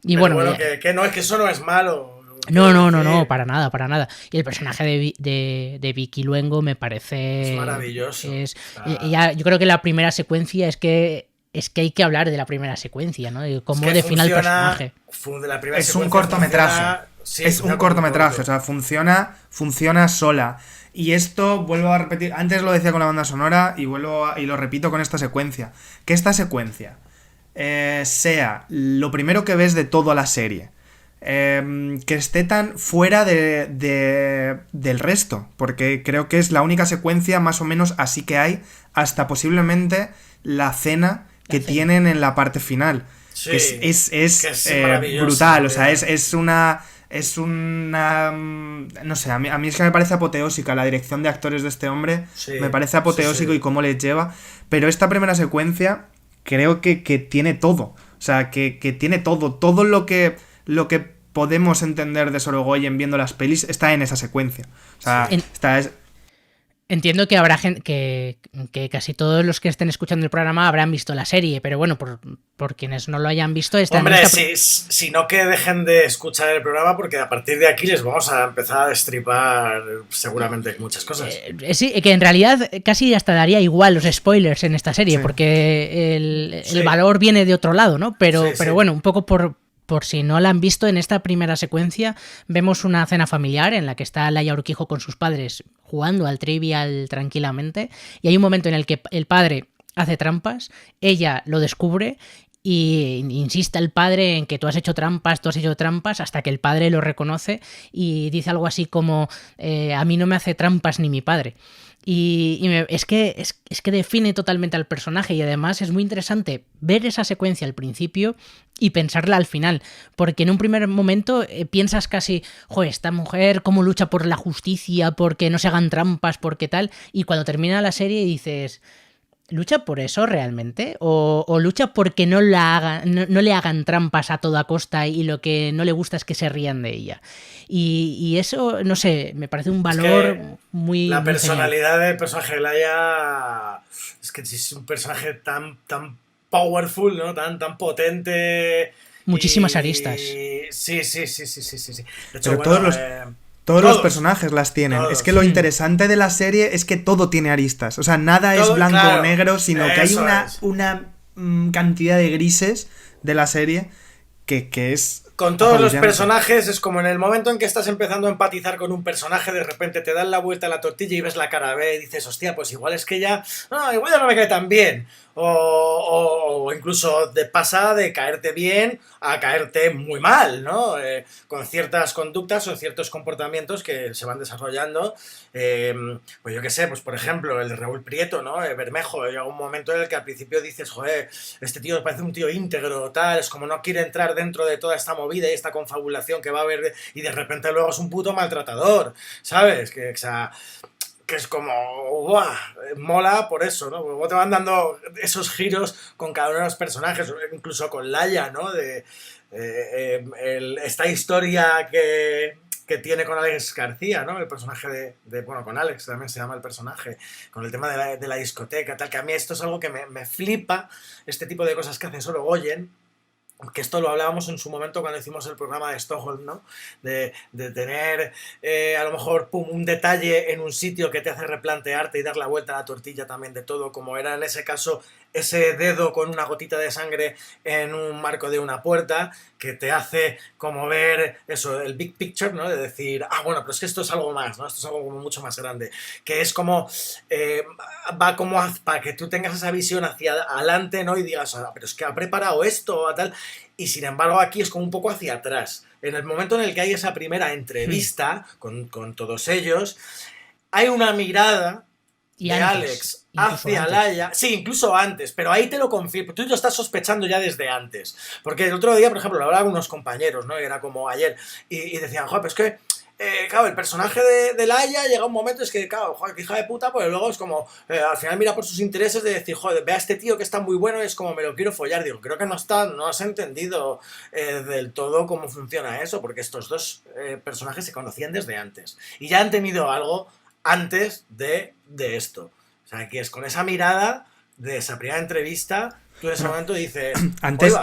Y pero bueno, que no, es que eso no es malo. No, para nada. Y el personaje de Vicky Luengo me parece... Es maravilloso. Yo creo que la primera secuencia es que hay que hablar de la primera secuencia, ¿no? De cómo define el personaje. Es un cortometraje. Sí, es un cortometraje, o sea, funciona sola. Y esto, vuelvo a repetir, antes lo decía con la banda sonora y lo repito con esta secuencia. Que esta secuencia sea lo primero que ves de toda la serie. Que esté tan fuera del resto, porque creo que es la única secuencia más o menos así que hay, hasta posiblemente la cena que tienen en la parte final. Sí, que es brutal, o sea, es una no sé, a mí es que me parece apoteósica la dirección de actores de este hombre, me parece apoteósico y cómo les lleva, pero esta primera secuencia creo que tiene todo, o sea, que tiene todo lo que podemos entender de Sorogoyen viendo las pelis está en esa secuencia. O sea, Entiendo que habrá gente que casi todos los que estén escuchando el programa habrán visto la serie, pero bueno, por quienes no lo hayan visto... Hombre, si no que dejen de escuchar el programa, porque a partir de aquí les vamos a empezar a destripar seguramente muchas cosas. Sí, que en realidad casi hasta daría igual los spoilers en esta serie, porque el valor viene de otro lado, ¿no? Pero bueno, un poco por si no la han visto, en esta primera secuencia vemos una cena familiar en la que está Laia Urquijo con sus padres jugando al Trivial tranquilamente, y hay un momento en el que el padre hace trampas, ella lo descubre y insiste el padre en que tú has hecho trampas, hasta que el padre lo reconoce y dice algo así como a mí no me hace trampas ni mi padre. Es que define totalmente al personaje, y además es muy interesante ver esa secuencia al principio y pensarla al final, porque en un primer momento piensas casi, joder, esta mujer cómo lucha por la justicia, porque no se hagan trampas, porque tal, y cuando termina la serie dices, ¿lucha por eso realmente? ¿O lucha porque no le hagan trampas a toda costa y lo que no le gusta es que se rían de ella? Y eso, no sé, me parece un valor muy... La muy personalidad genial. del personaje de Laia es que es un personaje tan powerful, ¿no? Tan potente. Muchísimas aristas. Sí. De hecho, pero todos los... Todos los personajes las tienen. Todos. Es que lo interesante de la serie es que todo tiene aristas. O sea, nada Todo, es blanco claro. o negro, sino que hay Eso una cantidad de grises de la serie que es... Con todos los apabullante. personajes es como en el momento en que estás empezando a empatizar con un personaje, de repente te dan la vuelta a la tortilla y ves la cara B y dices, hostia, pues igual es que ya... No, igual ya no me cae tan bien. O incluso te pasa de caerte bien a caerte muy mal, ¿no? Con ciertas conductas o ciertos comportamientos que se van desarrollando. Pues yo qué sé, pues por ejemplo, el de Raúl Prieto, ¿no? Bermejo, llega un momento en el que al principio dices, joder, este tío parece un tío íntegro, tal, es como no quiere entrar dentro de toda esta movida y esta confabulación que va a haber, y de repente luego es un puto maltratador, ¿sabes? Que, o sea... que es como, ¡buah! Mola por eso, ¿no? Luego te van dando esos giros con cada uno de los personajes, incluso con Laia, ¿no? Esta historia que tiene con Alex García, ¿no? El personaje bueno, con Alex también se llama el personaje, con el tema de la discoteca, tal, que a mí esto es algo que me flipa, este tipo de cosas que hace solo Goyen, que esto lo hablábamos en su momento cuando hicimos el programa de Stockholm, ¿no? De tener a lo mejor un detalle en un sitio que te hace replantearte y dar la vuelta a la tortilla también de todo, como era en ese caso ese dedo con una gotita de sangre en un marco de una puerta, que te hace como ver eso, el big picture, ¿no? De decir, bueno, pero es que esto es algo más, ¿no? Esto es algo como mucho más grande, que es como va como para que tú tengas esa visión hacia adelante, ¿no? Y digas, pero es que ha preparado esto o tal, y sin embargo aquí es como un poco hacia atrás. En el momento en el que hay esa primera entrevista con todos ellos, hay una mirada Y de antes, Alex incluso hacia antes. Laia, sí, incluso antes, pero ahí te lo confirmo, tú lo estás sospechando ya desde antes, porque el otro día, por ejemplo, lo hablaba con unos compañeros, ¿no? Y era como ayer, y decían, joder, pero es que claro, el personaje de Laia llega un momento, es que, claro, joder, que hija de puta, pues luego es como, al final mira por sus intereses de decir, joder, ve a este tío que está muy bueno, y es como, me lo quiero follar. Digo, creo que no has entendido del todo cómo funciona eso, porque estos dos personajes se conocían desde antes, y ya han tenido algo antes de esto. O sea, que es con esa mirada de esa primera entrevista, tú en ese momento dices, Antes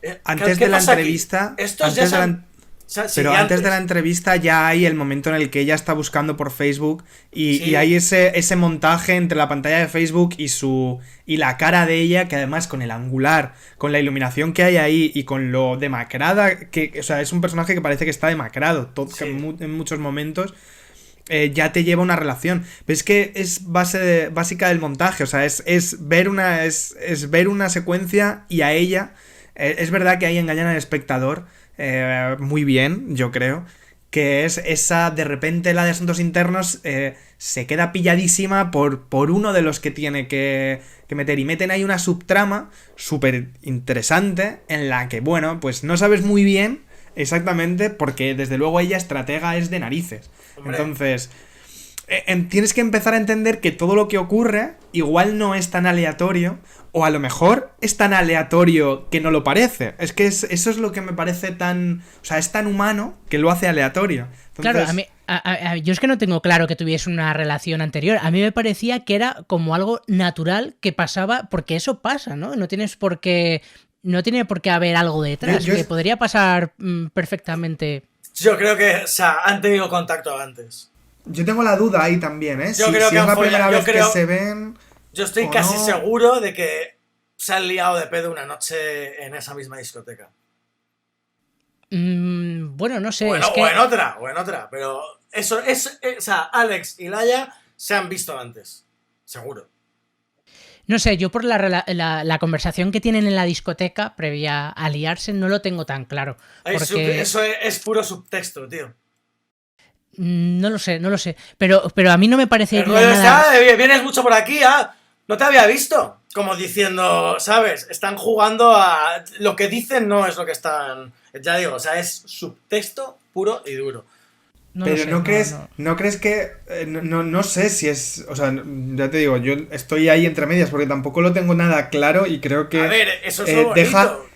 ¿qué de la pasa aquí? entrevista... Estos ya Pero antes de la entrevista ya hay el momento en el que ella está buscando por Facebook y hay ese montaje entre la pantalla de Facebook y la cara de ella, que además con el angular, con la iluminación que hay ahí y con lo demacrada, que, o sea, es un personaje que parece que está demacrado que en muchos momentos. Ya te lleva una relación. Pero es que es básica del montaje. O sea, es ver una secuencia y a ella. Es verdad que ahí engañan al espectador muy bien, yo creo. Que es esa, de repente, la de asuntos internos se queda pilladísima por uno de los que tiene que meter. Y meten ahí una subtrama súper interesante en la que, bueno, pues no sabes muy bien exactamente, porque desde luego ella estratega es de narices. Hombre. Entonces tienes que empezar a entender que todo lo que ocurre igual no es tan aleatorio, o a lo mejor es tan aleatorio que no lo parece. Es que eso es lo que me parece tan... O sea, es tan humano que lo hace aleatorio. Entonces... Claro, yo es que no tengo claro que tuviese una relación anterior. A mí me parecía que era como algo natural que pasaba, porque eso pasa, ¿no? No tiene por qué haber algo detrás, que podría pasar perfectamente. Yo creo que, o sea, han tenido contacto antes. Yo tengo la duda ahí también, ¿eh? Yo creo que es la primera vez que se ven... Yo estoy casi seguro de que se han liado de pedo una noche en esa misma discoteca. Bueno, no sé. Bueno, es que... o en otra, pero eso es... O sea, Alex y Laia se han visto antes, seguro. No sé, yo por la conversación que tienen en la discoteca previa a liarse no lo tengo tan claro. Porque... Eso es puro subtexto, tío. No lo sé. Pero a mí no me parece... Vienes mucho por aquí, no te había visto. Como diciendo, ¿sabes? Están jugando a... Lo que dicen no es lo que están... Ya digo, o sea, es subtexto puro y duro. Pero ¿no crees que... No sé si es... O sea, ya te digo, yo estoy ahí entre medias porque tampoco lo tengo nada claro y creo que... A ver, eso es lo bonito.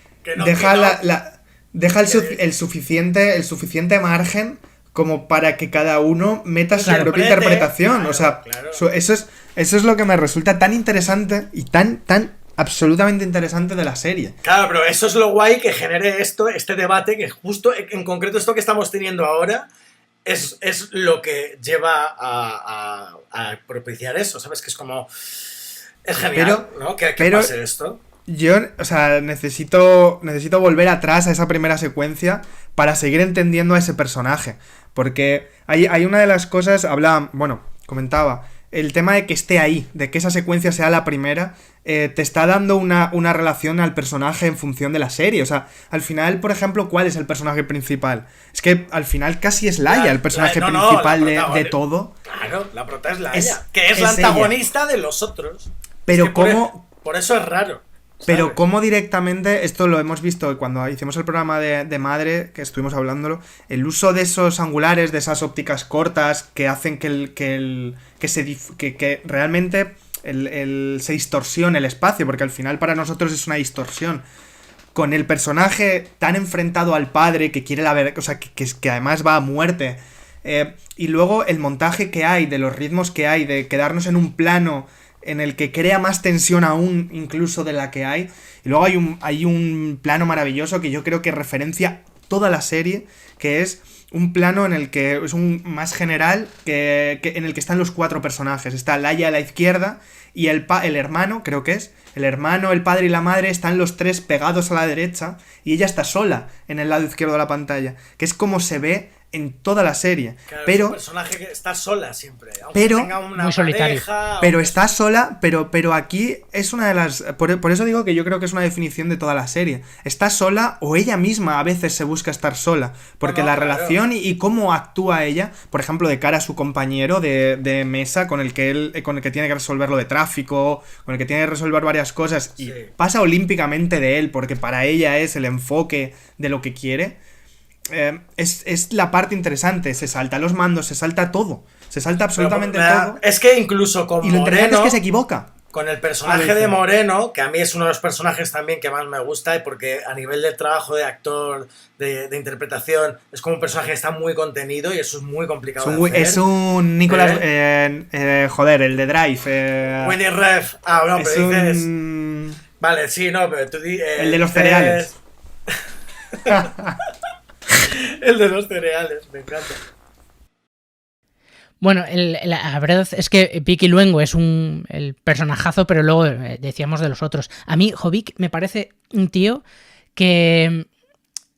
Deja el suficiente margen como para que cada uno meta su propia interpretación. Claro, o sea, claro. Eso es lo que me resulta tan interesante y tan absolutamente interesante de la serie. Claro, pero eso es lo guay que genere este debate, que justo en concreto esto que estamos teniendo ahora es lo que lleva a propiciar eso, ¿sabes? Que es como... Es genial, ¿no? Que pase esto. Yo, o sea, necesito volver atrás a esa primera secuencia para seguir entendiendo a ese personaje. Porque hay una de las cosas, comentaba, el tema de que esté ahí, de que esa secuencia sea la primera, te está dando una relación al personaje en función de la serie. O sea, al final, por ejemplo, ¿cuál es el personaje principal? Es que al final casi es Laia el personaje principal de todo. Claro, la prota es Laia, que es la antagonista ella de los otros. Pero es que cómo... Por eso es raro. ¿Sabes? Pero cómo directamente, esto lo hemos visto cuando hicimos el programa de Madre, que estuvimos hablándolo, el uso de esos angulares, de esas ópticas cortas que hacen que realmente se distorsione el espacio, porque al final para nosotros es una distorsión. Con el personaje tan enfrentado al padre, que quiere que además va a muerte, y luego el montaje que hay, de los ritmos que hay, de quedarnos en un plano en el que crea más tensión aún incluso de la que hay. Y luego hay un plano maravilloso que yo creo que referencia toda la serie, que es un plano en el que es un más general, en el que están los 4 personajes. Está Laia a la izquierda y el hermano, creo que es, el hermano, el padre y la madre están los 3 pegados a la derecha y ella está sola en el lado izquierdo de la pantalla, que es como se ve en toda la serie. Claro, pero es un personaje que está sola siempre, aunque tenga una muy solitario. pareja, pero está sola, pero aquí es una de las... Por eso digo que yo creo que es una definición de toda la serie. Está sola, o ella misma a veces se busca estar sola, porque la relación y cómo actúa ella, por ejemplo, de cara a su compañero de mesa con el que tiene que resolver lo de tráfico, con el que tiene que resolver varias cosas, y pasa olímpicamente de él, porque para ella es el enfoque de lo que quiere. Es la parte interesante. Se salta los mandos, se salta todo, se salta absolutamente todo. Es que incluso con y lo interesante Moreno, es que se equivoca. Con el personaje de Moreno, que a mí es uno de los personajes también que más me gusta, y porque a nivel del trabajo de actor, de interpretación, es como un personaje que está muy contenido y eso es muy complicado de hacer. Es un Nicolas... el de Drive. Winnie Ref. No, pero dices... Vale, sí, no, pero tú el de los cereales. El de los cereales, me encanta. Bueno, la verdad es que Vicky Luengo es el personajazo, pero luego decíamos de los otros. A mí, Jovic me parece un tío que...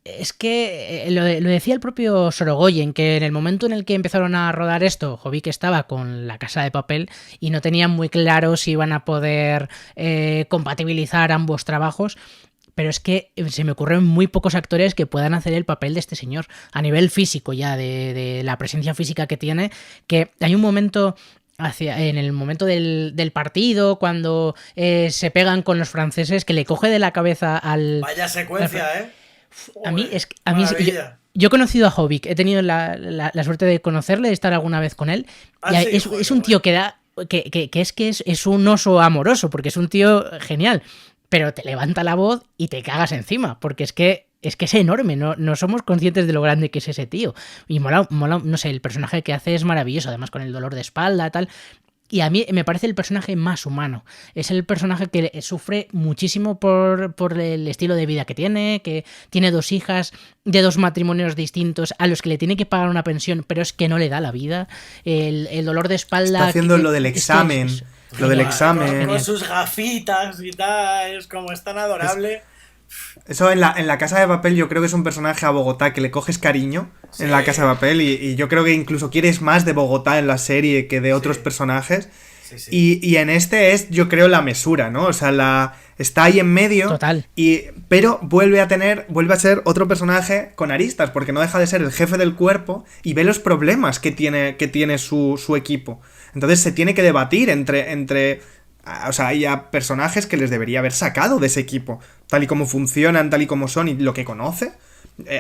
Es que lo decía el propio Sorogoyen, que en el momento en el que empezaron a rodar esto, Jovic estaba con La Casa de Papel y no tenían muy claro si iban a poder compatibilizar ambos trabajos. Pero es que se me ocurren muy pocos actores que puedan hacer el papel de este señor, a nivel físico ya, de la presencia física que tiene, que hay un momento... en el momento del partido, cuando se pegan con los franceses, que le coge de la cabeza al... Vaya secuencia, A mí yo he conocido a Jovic, he tenido la suerte de conocerle, de estar alguna vez con él, y sí, es un tío que da... que es un oso amoroso, porque es un tío genial, pero te levanta la voz y te cagas encima, porque es que es enorme, no somos conscientes de lo grande que es ese tío. Y mola, no sé, el personaje que hace es maravilloso, además con el dolor de espalda, tal. Y a mí me parece el personaje más humano. Es el personaje que sufre muchísimo por el estilo de vida que tiene 2 hijas de 2 matrimonios distintos a los que le tiene que pagar una pensión, pero es que no le da la vida. El dolor de espalda... Está haciendo lo del examen. Lo del examen. Con sus gafitas y tal, es como es tan adorable. Eso en la Casa de Papel yo creo que es un personaje a Bogotá que le coges cariño en La Casa de Papel y yo creo que incluso quieres más de Bogotá en la serie que de otros personajes. Y en este es, yo creo, la mesura, ¿no? O sea, está ahí en medio. Total. Pero vuelve a ser otro personaje con aristas, porque no deja de ser el jefe del cuerpo y ve los problemas que tiene su equipo. Entonces se tiene que debatir entre o sea, hay personajes que les debería haber sacado de ese equipo, tal y como funcionan, tal y como son y lo que conoce.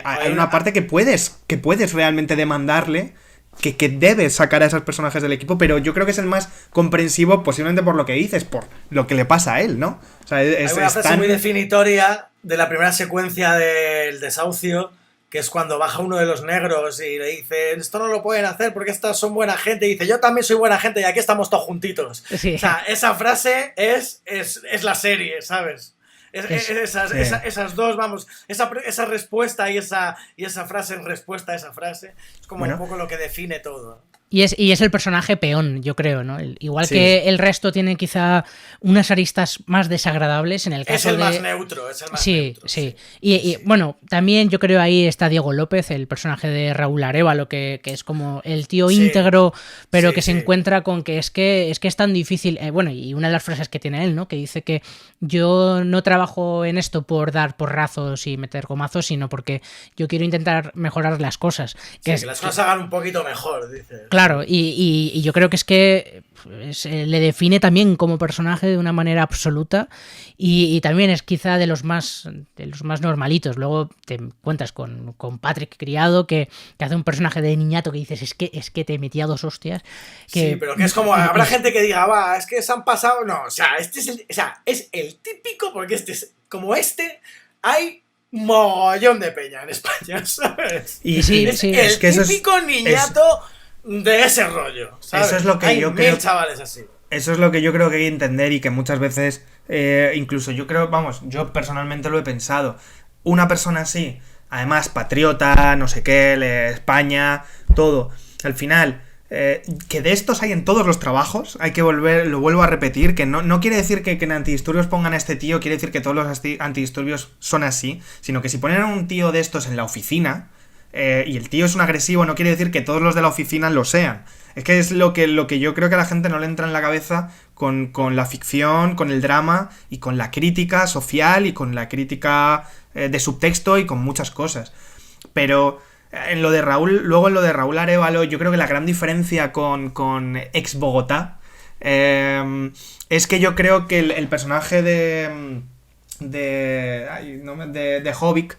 Hay una parte que puedes realmente demandarle, que debes sacar a esos personajes del equipo, pero yo creo que es el más comprensivo posiblemente por lo que dices, por lo que le pasa a él, ¿no? O sea, hay una frase muy definitoria de la primera secuencia del desahucio, que es cuando baja uno de los negros y le dice, esto no lo pueden hacer porque estas son buena gente, y dice, yo también soy buena gente y aquí estamos todos juntitos. Sí. O sea, esa frase es la serie, ¿sabes? Esas dos, vamos, esa respuesta y esa frase en respuesta a esa frase es como un poco lo que define todo. Y es el personaje peón, yo creo, ¿no? Igual que el resto tiene quizá unas aristas más desagradables en el caso de... más neutro, es el más neutro. Sí. Y bueno, también yo creo ahí está Diego López, el personaje de Raúl Arévalo, que es como el tío íntegro, pero que se encuentra con que es tan difícil. Bueno, y una de las frases que tiene él, ¿no? Que dice que yo no trabajo en esto por dar porrazos y meter gomazos, sino porque yo quiero intentar mejorar las cosas. Que las cosas hagan un poquito mejor, dice. Claro, y yo creo que le define también como personaje de una manera absoluta y también es quizá de los más normalitos. Luego te encuentras con Patrick Criado que hace un personaje de niñato que dices es que te metía 2 hostias. Sí, pero que es como, habrá gente que diga, es que se han pasado, no, o sea, es el típico, porque hay mogollón de peña en España, ¿sabes? Y es el típico niñato de ese rollo, ¿sabes? Eso es lo que hay yo creo. Chavales así. Eso es lo que yo creo que hay que entender y que muchas veces, incluso yo personalmente lo he pensado. Una persona así, además patriota, no sé qué, España, todo. Al final, que de estos hay en todos los trabajos, lo vuelvo a repetir, que no quiere decir que en antidisturbios pongan a este tío, quiere decir que todos los antidisturbios son así, sino que si ponen a un tío de estos en la oficina, y el tío es un agresivo, no quiere decir que todos los de la oficina lo sean. Es que es lo que yo creo que a la gente no le entra en la cabeza con la ficción, con el drama y con la crítica social y con la crítica de subtexto y con muchas cosas. Pero en lo de Raúl Arévalo, yo creo que la gran diferencia con Ex Bogotá es que yo creo que el personaje de Hobbit,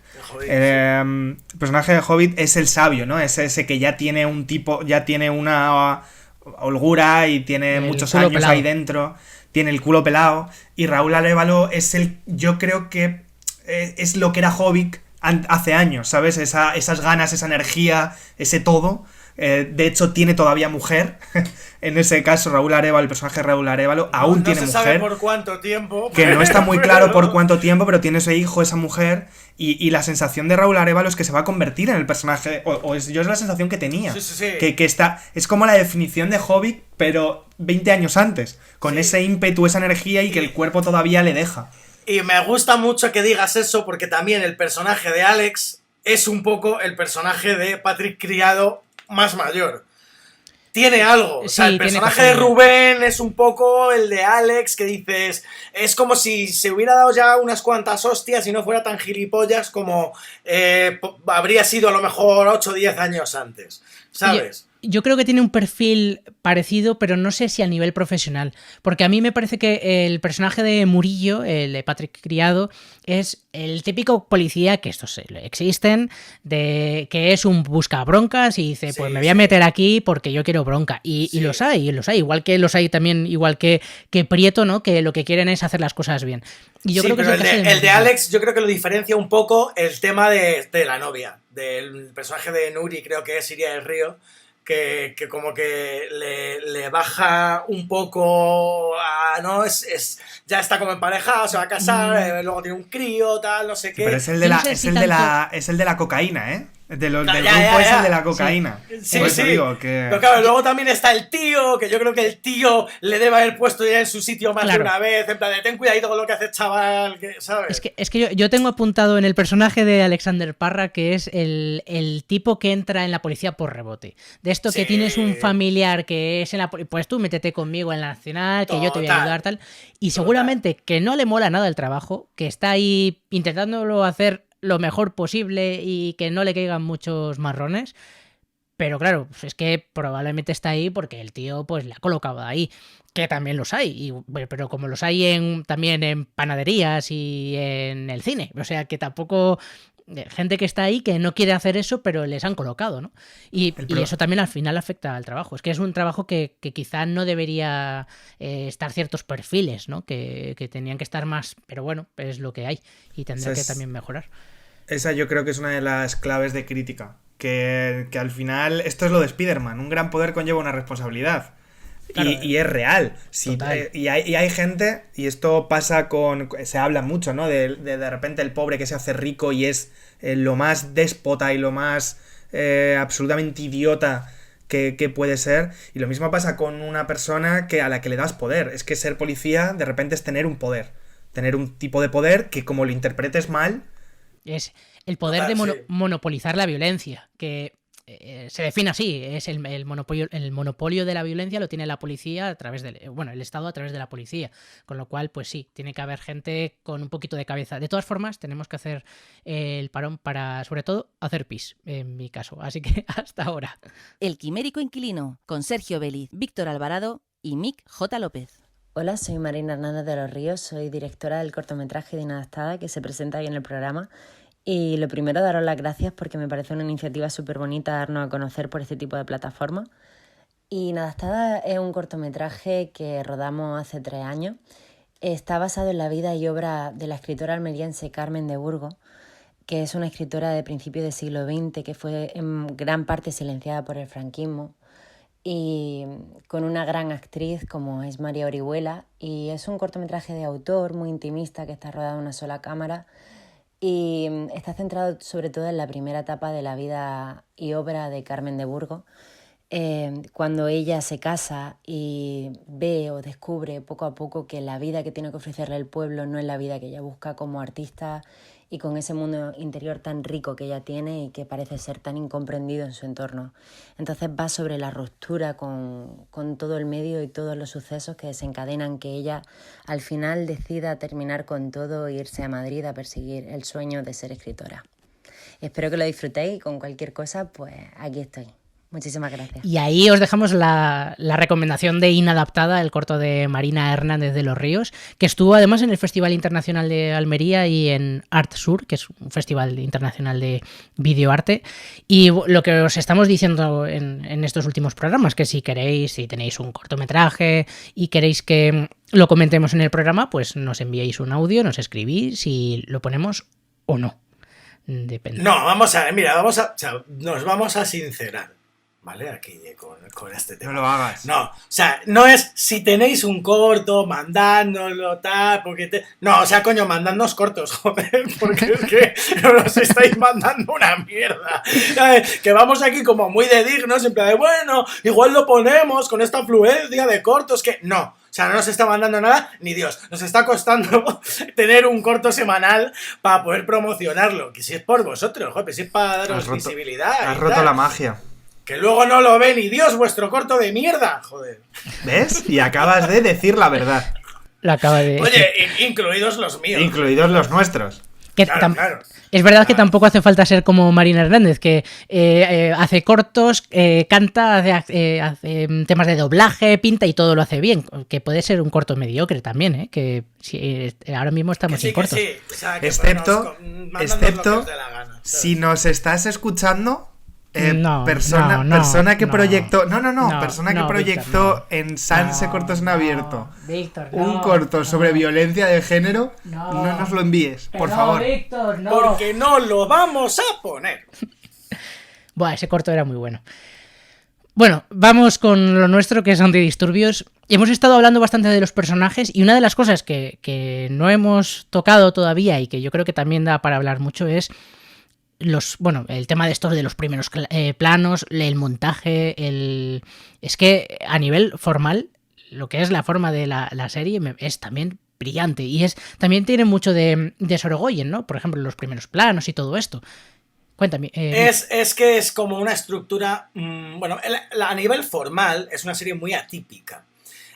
el personaje de Hobbit es el sabio, ¿no? Es ese que ya tiene una holgura y tiene muchos años pelado ahí dentro, tiene el culo pelado, y Raúl Arévalo yo creo que es lo que era Hobbit hace años, ¿sabes? Esas ganas, esa energía, ese todo. De hecho, tiene todavía mujer. En ese caso, el personaje de Raúl Arévalo, aún tiene mujer. No se sabe por cuánto tiempo. Que no está muy claro por cuánto tiempo, pero tiene ese hijo, esa mujer. Y la sensación de Raúl Arévalo es que se va a convertir en el personaje. Yo es la sensación que tenía. Sí. Que es como la definición de Hobbit, pero 20 años antes. Con ese ímpetu, esa energía y que el cuerpo todavía le deja. Y me gusta mucho que digas eso, porque también el personaje de Alex es un poco el personaje de Patrick Criado más mayor. Tiene algo. O sea, el personaje de Rubén es un poco el de Alex, que dices, es como si se hubiera dado ya unas cuantas hostias y no fuera tan gilipollas como habría sido a lo mejor 8 o 10 años antes, ¿sabes? Yo creo que tiene un perfil parecido, pero no sé si a nivel profesional. Porque a mí me parece que el personaje de Murillo, el de Patrick Criado, es el típico policía, que estos existen, que es un buscabroncas y dice, pues me voy a meter aquí porque yo quiero bronca. Y los hay. Igual que los hay también, igual que Prieto, ¿no? Que lo que quieren es hacer las cosas bien. Y yo creo que el de Alex, yo creo que lo diferencia un poco el tema de la novia, del personaje de Nuri, creo que es Siria del Río. Que como que le baja un poco a, ¿no? Ya está como emparejado, se va a casar, luego tiene un crío, tal, no sé qué. Pero es el de la cocaína, ¿eh? Del grupo es el de la cocaína. Sí. Digo que... Pero claro, luego también está el tío, que yo creo que el tío le debe haber puesto ya en su sitio más de una vez, en plan de ten cuidadito con lo que haces, chaval, ¿sabes? Es que yo tengo apuntado en el personaje de Alexander Parra que es el tipo que entra en la policía por rebote. De esto que tienes un familiar que es en la policía, pues tú métete conmigo en la nacional, que yo te voy a ayudar, tal. Y seguramente que no le mola nada el trabajo, que está ahí intentándolo hacer lo mejor posible y que no le caigan muchos marrones, pero claro, es que probablemente está ahí porque el tío pues le ha colocado ahí, que también los hay, pero como los hay también en panaderías y en el cine, o sea que tampoco... Gente que está ahí que no quiere hacer eso, pero les han colocado, ¿no? Y eso también al final afecta al trabajo. Es que es un trabajo que quizá no debería estar ciertos perfiles, ¿no? Que tenían que estar más... Pero bueno, es lo que hay y tendrá que también mejorar. Esa yo creo que es una de las claves de crítica. Que al final... Esto es lo de Spider-Man. Un gran poder conlleva una responsabilidad. Claro, y es real. Sí, y hay gente, y esto pasa se habla mucho, ¿no? De repente el pobre que se hace rico y es lo más déspota y lo más absolutamente idiota que puede ser. Y lo mismo pasa con una persona a la que le das poder. Es que ser policía de repente es tener un poder. Tener un tipo de poder que, como lo interpretes mal... Es el poder de monopolizar la violencia, que se define así, es el monopolio de la violencia lo tiene la policía a través el Estado a través de la policía, con lo cual pues sí, tiene que haber gente con un poquito de cabeza. De todas formas, tenemos que hacer el parón para, sobre todo, hacer pis, en mi caso, así que hasta ahora. El Quimérico Inquilino, con Sergio Vélez, Víctor Alvarado y Mick J. López. Hola, soy Marina Hernández de los Ríos, soy directora del cortometraje de Inadaptada que se presenta hoy en el programa. Y lo primero, daros las gracias porque me parece una iniciativa súper bonita darnos a conocer por este tipo de plataforma. Y Inadaptada es un cortometraje que rodamos hace 3 años. Está basado en la vida y obra de la escritora almeriense Carmen de Burgos, que es una escritora de principios del siglo XX que fue en gran parte silenciada por el franquismo, y con una gran actriz como es María Orihuela. Y es un cortometraje de autor muy intimista que está rodado en una sola cámara y está centrado sobre todo en la primera etapa de la vida y obra de Carmen de Burgos, cuando ella se casa y ve o descubre poco a poco que la vida que tiene que ofrecerle el pueblo no es la vida que ella busca como artista, y con ese mundo interior tan rico que ella tiene y que parece ser tan incomprendido en su entorno. Entonces va sobre la ruptura con todo el medio y todos los sucesos que desencadenan que ella al final decida terminar con todo e irse a Madrid a perseguir el sueño de ser escritora. Espero que lo disfrutéis y con cualquier cosa, pues aquí estoy. Muchísimas gracias. Y ahí os dejamos la recomendación de Inadaptada, el corto de Marina Hernández de los Ríos, que estuvo además en el Festival Internacional de Almería y en Art Sur, que es un festival internacional de videoarte. Y lo que os estamos diciendo en estos últimos programas, que si tenéis un cortometraje y queréis que lo comentemos en el programa, pues nos enviáis un audio, nos escribís y lo ponemos o no. Depende. No, nos vamos a sincerar. ¿Vale? Aquí con este tema. No lo hagas. No, o sea, no es si tenéis un corto, mandádnoslo, tal, porque no, o sea, coño, mandadnos cortos, joder, porque es que nos estáis mandando una mierda. Que vamos aquí como muy de dignos, en plan de, bueno, igual lo ponemos con esta afluencia de cortos, que no. O sea, no nos está mandando nada, ni Dios. Nos está costando tener un corto semanal para poder promocionarlo. Que si es por vosotros, joder, si es para daros visibilidad. Has roto la magia. Que luego no lo ve ni Dios, vuestro corto de mierda, joder. ¿Ves? Y acabas de decir la verdad. Lo acaba de... Oye, incluidos los míos. Incluidos los nuestros. Claro. Es verdad que tampoco hace falta ser como Marina Hernández, que hace cortos, canta, hace temas de doblaje, pinta y todo lo hace bien. Que puede ser un corto mediocre también, ¿eh? Que ahora mismo estamos sin cortos. Sí. O sea, excepto si nos estás escuchando... persona que proyectó Víctor, en Sanse Cortos en Abierto Víctor, un corto sobre violencia de género, no nos lo envíes, por favor. Víctor, no. Porque no lo vamos a poner. Buah, ese corto era muy bueno. Bueno, vamos con lo nuestro, que es Antidisturbios. Hemos estado hablando bastante de los personajes y una de las cosas que no hemos tocado todavía y que yo creo que también da para hablar mucho es el tema de estos de los primeros planos, el montaje, es que a nivel formal, lo que es la forma de la serie es también brillante y también tiene mucho de Sorogoyen, ¿no? Por ejemplo, los primeros planos y todo esto. Cuéntame. Es que es como una estructura, a nivel formal es una serie muy atípica.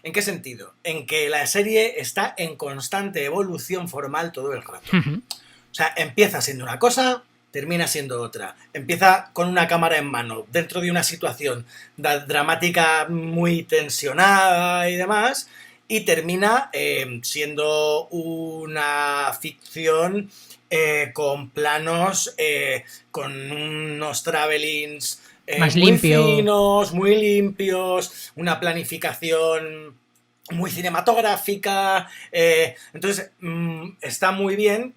¿En qué sentido? En que la serie está en constante evolución formal todo el rato. Uh-huh. O sea, empieza siendo una cosa, termina siendo otra. Empieza con una cámara en mano, dentro de una situación dramática muy tensionada y demás, y termina siendo una ficción con planos, con unos travelings más muy limpio. finos, muy limpios, una planificación muy cinematográfica. Entonces, está muy bien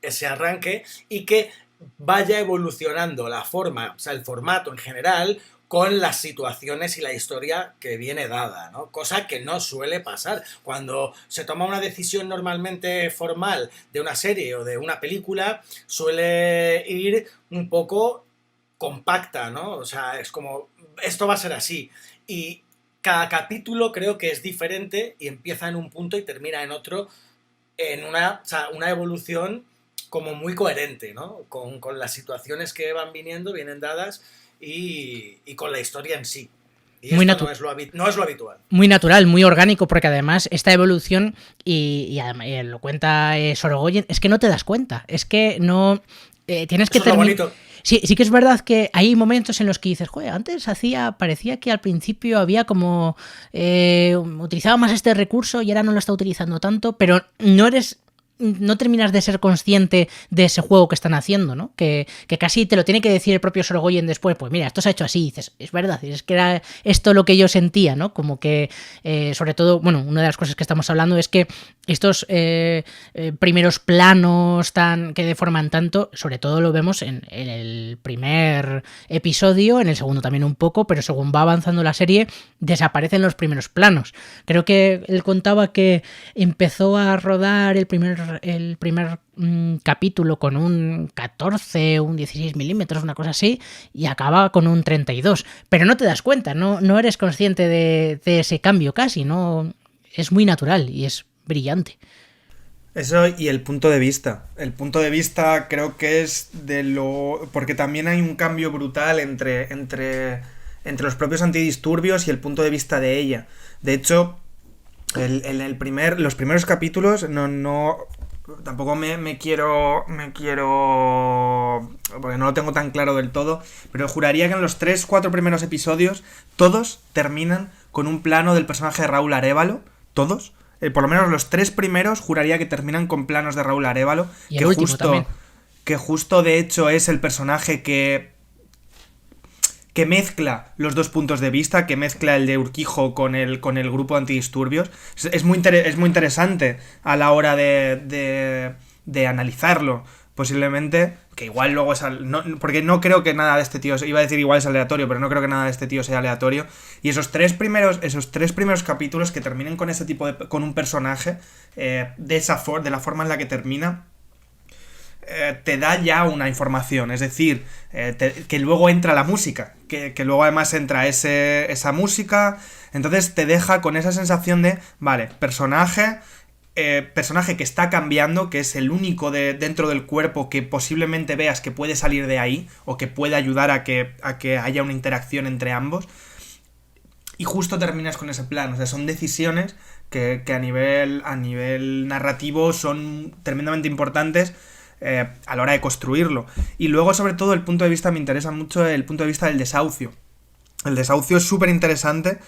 ese arranque y que vaya evolucionando la forma, o sea, el formato en general, con las situaciones y la historia que viene dada, ¿no? Cosa que no suele pasar. Cuando se toma una decisión normalmente formal de una serie o de una película, suele ir un poco compacta, ¿no? O sea, es como, esto va a ser así. Y cada capítulo creo que es diferente y empieza en un punto y termina en otro, en una evolución como muy coherente, ¿no? Con las situaciones que vienen dadas y con la historia en sí. Y muy esto no es lo habitual. Muy natural, muy orgánico, porque además esta evolución, y además, lo cuenta Sorogoyen, es que no te das cuenta, es que no... tienes que terminar... Sí que es verdad que hay momentos en los que dices, joder, antes parecía que al principio había como... utilizaba más este recurso y ahora no lo está utilizando tanto, pero no terminas de ser consciente de ese juego que están haciendo, ¿no? Que casi te lo tiene que decir el propio Sorogoyen después, pues mira, esto se ha hecho así, y dices, es verdad, es que era esto lo que yo sentía, ¿no? Como que, sobre todo, bueno, una de las cosas que estamos hablando es que estos primeros planos que deforman tanto, sobre todo lo vemos en el primer episodio, en el segundo también un poco, pero según va avanzando la serie, desaparecen los primeros planos. Creo que él contaba que empezó a rodar el primer capítulo con un 14, un 16 milímetros, una cosa así, y acaba con un 32. Pero no te das cuenta, no eres consciente de ese cambio casi, no es muy natural y es brillante. Eso y el punto de vista. El punto de vista creo que es porque también hay un cambio brutal entre los propios antidisturbios y el punto de vista de ella. De hecho, los primeros capítulos tampoco me quiero porque no lo tengo tan claro del todo, pero juraría que en los 3-4 primeros episodios todos terminan con un plano del personaje de Raúl Arévalo, todos. Por lo menos los 3 primeros juraría que terminan con planos de Raúl Arévalo, y el último también. Que justo de hecho es el personaje que mezcla los dos puntos de vista, que mezcla el de Urquijo con el grupo de antidisturbios. Es muy interesante a la hora de analizarlo. Posiblemente, que igual luego porque no creo que nada de este tío, iba a decir igual es aleatorio, pero no creo que nada de este tío sea aleatorio. Y esos tres primeros capítulos que terminen con ese tipo con un personaje, de la forma en la que termina, te da ya una información, es decir, que luego entra la música, que luego además entra esa música, entonces te deja con esa sensación de, vale, personaje que está cambiando, que es el único dentro del cuerpo que posiblemente veas que puede salir de ahí, o que puede ayudar a que haya una interacción entre ambos, y justo terminas con ese plan. O sea, son decisiones que a nivel narrativo son tremendamente importantes a la hora de construirlo. Y luego, sobre todo, el punto de vista, me interesa mucho el punto de vista del desahucio. El desahucio es súper interesante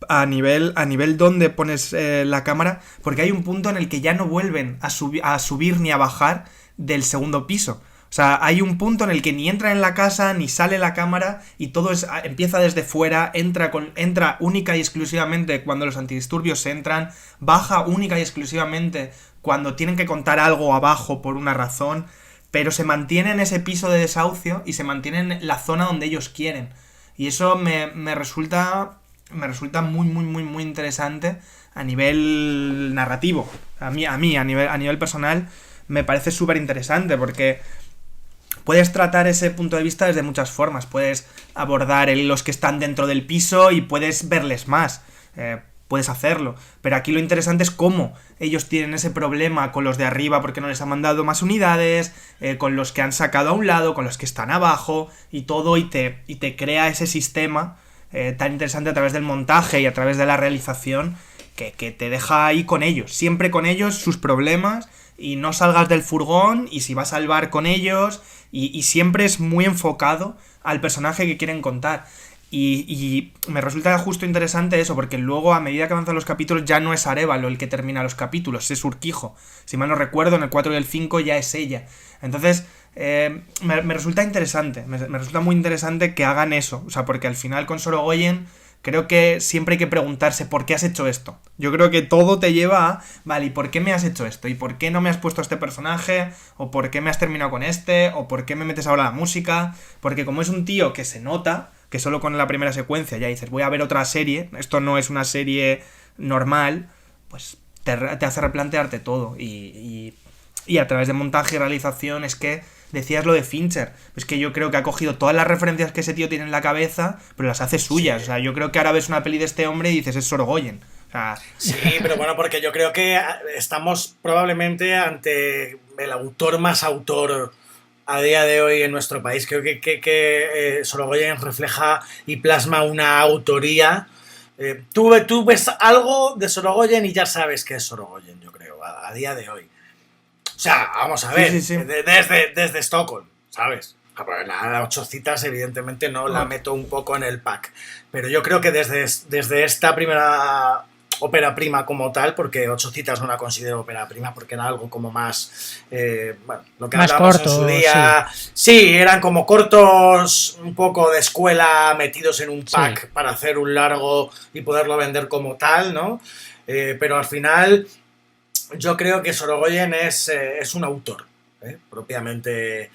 a nivel donde pones la cámara, porque hay un punto en el que ya no vuelven a subir ni a bajar del segundo piso. O sea, hay un punto en el que ni entra en la casa, ni sale la cámara, y todo empieza desde fuera, entra única y exclusivamente cuando los antidisturbios entran, baja única y exclusivamente cuando tienen que contar algo abajo por una razón, pero se mantiene en ese piso de desahucio y se mantiene en la zona donde ellos quieren. Y eso me resulta muy, muy, muy, muy interesante a nivel narrativo. A mí a nivel personal, me parece súper interesante, porque puedes tratar ese punto de vista desde muchas formas. Puedes abordar los que están dentro del piso y puedes verles más. Puedes hacerlo. Pero aquí lo interesante es cómo ellos tienen ese problema con los de arriba porque no les han mandado más unidades, con los que han sacado a un lado, con los que están abajo y todo, y te crea ese sistema tan interesante a través del montaje y a través de la realización que te deja ahí con ellos. Siempre con ellos, sus problemas, y no salgas del furgón, y si vas al bar con ellos, y siempre es muy enfocado al personaje que quieren contar. Y me resulta justo interesante eso, porque luego, a medida que avanzan los capítulos, ya no es Arévalo el que termina los capítulos, es Urquijo. Si mal no recuerdo, en el 4 y el 5 ya es ella. Entonces, me resulta interesante, me resulta muy interesante que hagan eso. O sea, porque al final con Sorogoyen creo que siempre hay que preguntarse ¿por qué has hecho esto? Yo creo que todo te lleva a, vale, ¿y por qué me has hecho esto? ¿Y por qué no me has puesto a este personaje? ¿O por qué me has terminado con este? ¿O por qué me metes ahora la música? Porque como es un tío que se nota que solo con la primera secuencia ya dices, voy a ver otra serie, esto no es una serie normal, pues te hace replantearte todo. Y a través de montaje y realización es que decías lo de Fincher, es que yo creo que ha cogido todas las referencias que ese tío tiene en la cabeza, pero las hace suyas. O sea, yo creo que ahora ves una peli de este hombre y dices, es Sorogoyen. O sea... Sí, pero bueno, porque yo creo que estamos probablemente ante el autor más autor a día de hoy en nuestro país. Creo que Sorogoyen refleja y plasma una autoría. Tú ves algo de Sorogoyen y ya sabes que es Sorogoyen, yo creo, a día de hoy. O sea, vamos a ver, sí. Desde Stockholm, ¿sabes? Las 8 citas evidentemente no la meto un poco en el pack, pero yo creo que desde esta primera ópera prima como tal, porque 8 citas no la considero ópera prima porque era algo como más, lo que más hablábamos corto, en su día, sí, eran como cortos un poco de escuela metidos en un pack para hacer un largo y poderlo vender como tal, ¿no? Pero al final yo creo que Sorogoyen es un autor, propiamente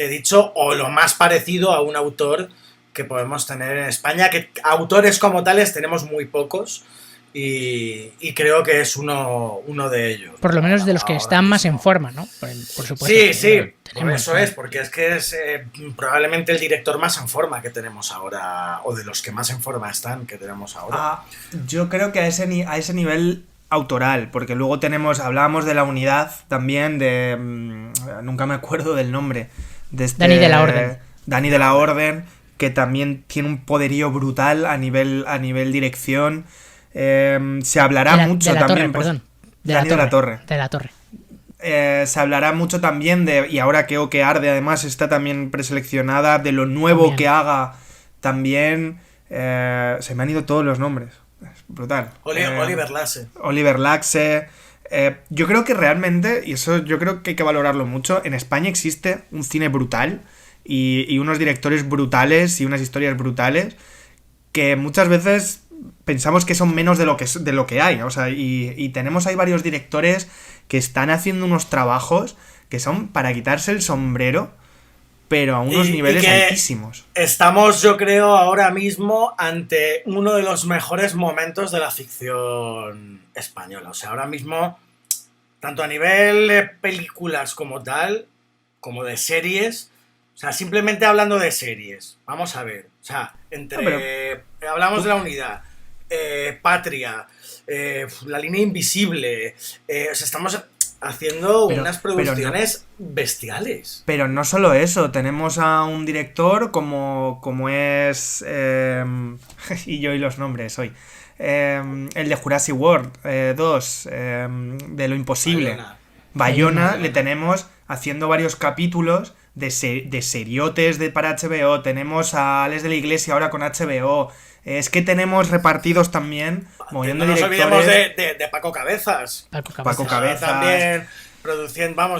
dicho, o lo más parecido a un autor que podemos tener en España, que autores como tales tenemos muy pocos y creo que es uno de ellos. Por lo menos de los que están más en forma, ¿no? Por supuesto. Sí, por eso es, porque es que es probablemente el director más en forma que tenemos ahora, o de los que más en forma están que tenemos ahora. Yo creo que a ese nivel autoral, porque luego hablábamos de La Unidad también, de nunca me acuerdo del nombre, de Dani de la Orden. Dani de la Orden, que también tiene un poderío brutal a nivel dirección. Se hablará mucho también. De la Torre. Se hablará mucho también y ahora que Oque Arde además está también preseleccionada, de lo nuevo también que haga también. Se me han ido todos los nombres. Es brutal. Oliver Laxe. Yo creo que realmente, y eso yo creo que hay que valorarlo mucho, en España existe un cine brutal y unos directores brutales y unas historias brutales que muchas veces pensamos que son menos de lo que hay. O sea, y tenemos ahí varios directores que están haciendo unos trabajos que son para quitarse el sombrero, pero a unos niveles altísimos. Estamos, yo creo, ahora mismo ante uno de los mejores momentos de la ficción española. O sea, ahora mismo, tanto a nivel de películas como tal, como de series, o sea, simplemente hablando de series, vamos a ver, o sea, hablamos de La Unidad, Patria, La Línea Invisible, o sea, estamos haciendo unas producciones bestiales. Pero no solo eso, tenemos a un director como es... y yo y los nombres hoy. El de Jurassic World 2, de Lo Imposible. Bayona le tenemos haciendo varios capítulos de seriotes para HBO. Tenemos a Alex de la Iglesia ahora con HBO. Es que tenemos repartidos también moviendo directores. No nos olvidemos de Paco Cabezas. Paco Cabezas. También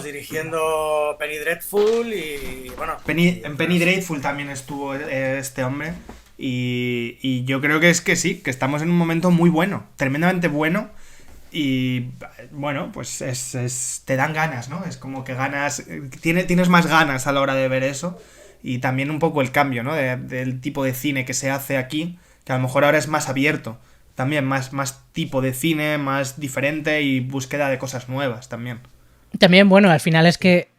dirigiendo Penny Dreadful y bueno. En Penny Dreadful también estuvo este hombre. Y yo creo que sí, que estamos en un momento muy bueno, tremendamente bueno. Y bueno, pues te dan ganas, ¿no? Es como que tienes más ganas a la hora de ver eso. Y también un poco el cambio, ¿no? Del tipo de cine que se hace aquí, que a lo mejor ahora es más abierto. También más tipo de cine, más diferente y búsqueda de cosas nuevas también. También, bueno, al final es que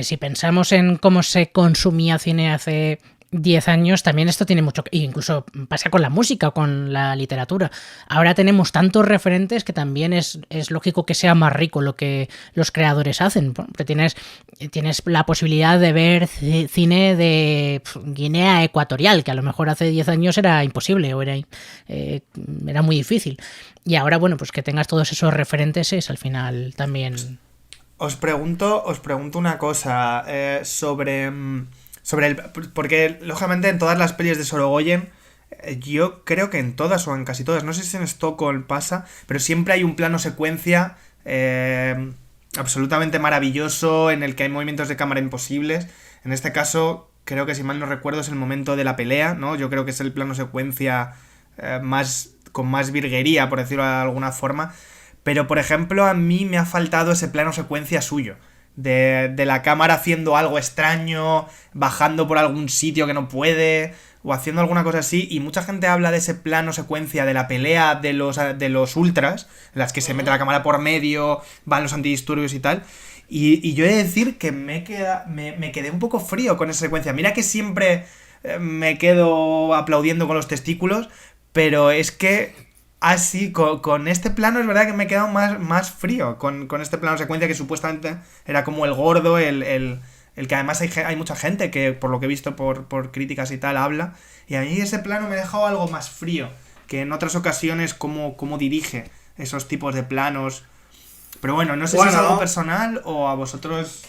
si pensamos en cómo se consumía cine hace 10 años, también esto tiene mucho... Incluso pasa con la música o con la literatura. Ahora tenemos tantos referentes que también es lógico que sea más rico lo que los creadores hacen. Porque tienes la posibilidad de ver cine de Guinea Ecuatorial, que a lo mejor hace 10 años era imposible o era muy difícil. Y ahora, bueno, pues que tengas todos esos referentes es al final también... Os pregunto una cosa sobre porque lógicamente en todas las pelis de Sorogoyen, yo creo que en todas o en casi todas, no sé si en Stockholm pasa, pero siempre hay un plano secuencia absolutamente maravilloso en el que hay movimientos de cámara imposibles. En este caso, creo que si mal no recuerdo es el momento de la pelea, ¿no? Yo creo que es el plano secuencia con más virguería, por decirlo de alguna forma. Pero, por ejemplo, a mí me ha faltado ese plano secuencia suyo, de la cámara haciendo algo extraño, bajando por algún sitio que no puede, o haciendo alguna cosa así, y mucha gente habla de ese plano secuencia de la pelea de los ultras, en las que se mete la cámara por medio, van los antidisturbios y tal, y yo he de decir que me quedé un poco frío con esa secuencia. Mira que siempre me quedo aplaudiendo con los testículos, pero es que así, con este plano es verdad que me he quedado más frío, con este plano secuencia que supuestamente era como el gordo, el que además hay mucha gente que, por lo que he visto por críticas y tal, habla, y a mí ese plano me ha dejado algo más frío que en otras ocasiones cómo dirige esos tipos de planos. Pero bueno, no sé si es algo personal o a vosotros...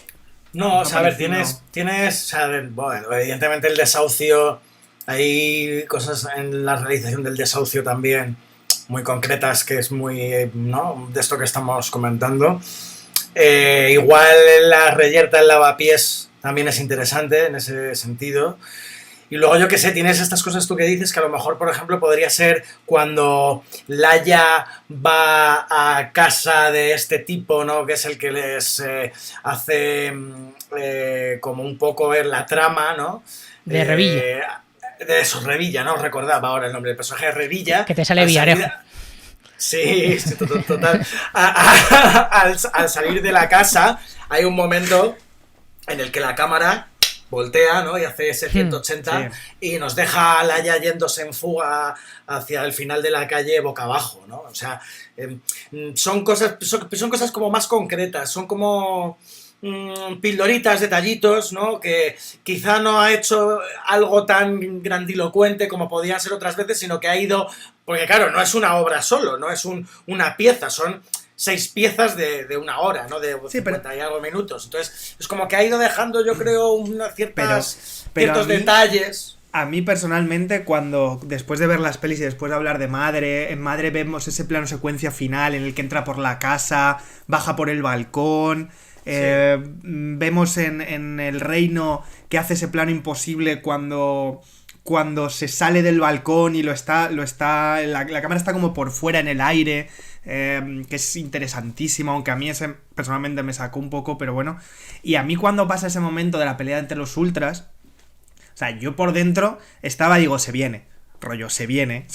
No, o sea, a ver, tienes o sea, bueno, evidentemente el desahucio, hay cosas en la realización del desahucio también muy concretas que es muy, ¿no?, de esto que estamos comentando. Igual la reyerta en lavapiés también es interesante en ese sentido. Y luego, yo que sé, tienes estas cosas tú que dices que a lo mejor, por ejemplo, podría ser cuando Laia va a casa de este tipo, ¿no?, que es el que les hace como un poco ver la trama, ¿no? De Revilla. De eso, Revilla, no recordaba ahora el nombre del personaje de Revilla. Que te sale Villarejo. Sí, total. Al salir de la casa hay un momento en el que la cámara voltea, ¿no?, y hace ese 180 y nos deja a Laia yéndose en fuga hacia el final de la calle boca abajo, ¿no? O sea, son cosas como más concretas, son como pildoritas, detallitos, ¿no?, que quizá no ha hecho algo tan grandilocuente como podían ser otras veces, sino que ha ido... Porque claro, no es una obra solo, no es una pieza, son 6 piezas de una hora, ¿no?, de 50 y algo minutos. Entonces, es como que ha ido dejando, yo creo, ciertos detalles. A mí personalmente, cuando después de ver las pelis y después de hablar de Madre, en Madre vemos ese plano secuencia final en el que entra por la casa, baja por el balcón... vemos en El Reino que hace ese plano imposible cuando se sale del balcón y la cámara está como por fuera en el aire, que es interesantísimo, aunque a mí ese personalmente me sacó un poco, pero bueno. Y a mí, cuando pasa ese momento de la pelea entre los ultras, o sea, yo por dentro digo, se viene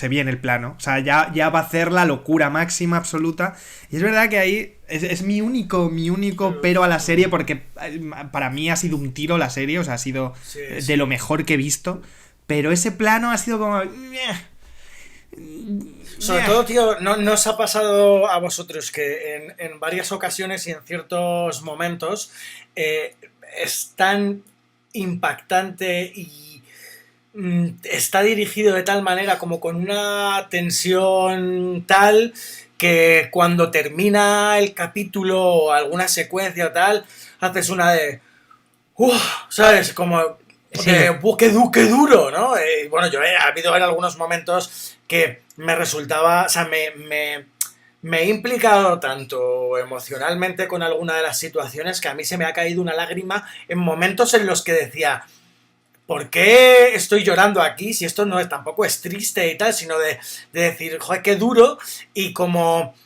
el plano, o sea, ya va a hacer la locura máxima absoluta. Y es verdad que ahí es mi único pero a la serie, porque para mí ha sido un tiro la serie, o sea, ha sido de lo mejor que he visto, pero ese plano ha sido como... Sobre todo, tío, ¿no os ha pasado a vosotros que en varias ocasiones y en ciertos momentos es tan impactante y está dirigido de tal manera, como con una tensión tal, que cuando termina el capítulo o alguna secuencia o tal, haces una de... ¿sabes? Como... ¡Qué duro!, ¿no? Bueno, ha habido en algunos momentos que me resultaba... O sea, me he implicado tanto emocionalmente con alguna de las situaciones que a mí se me ha caído una lágrima en momentos en los que decía... ¿Por qué estoy llorando aquí? Si esto tampoco es triste y tal, sino de decir, joder, qué duro, y como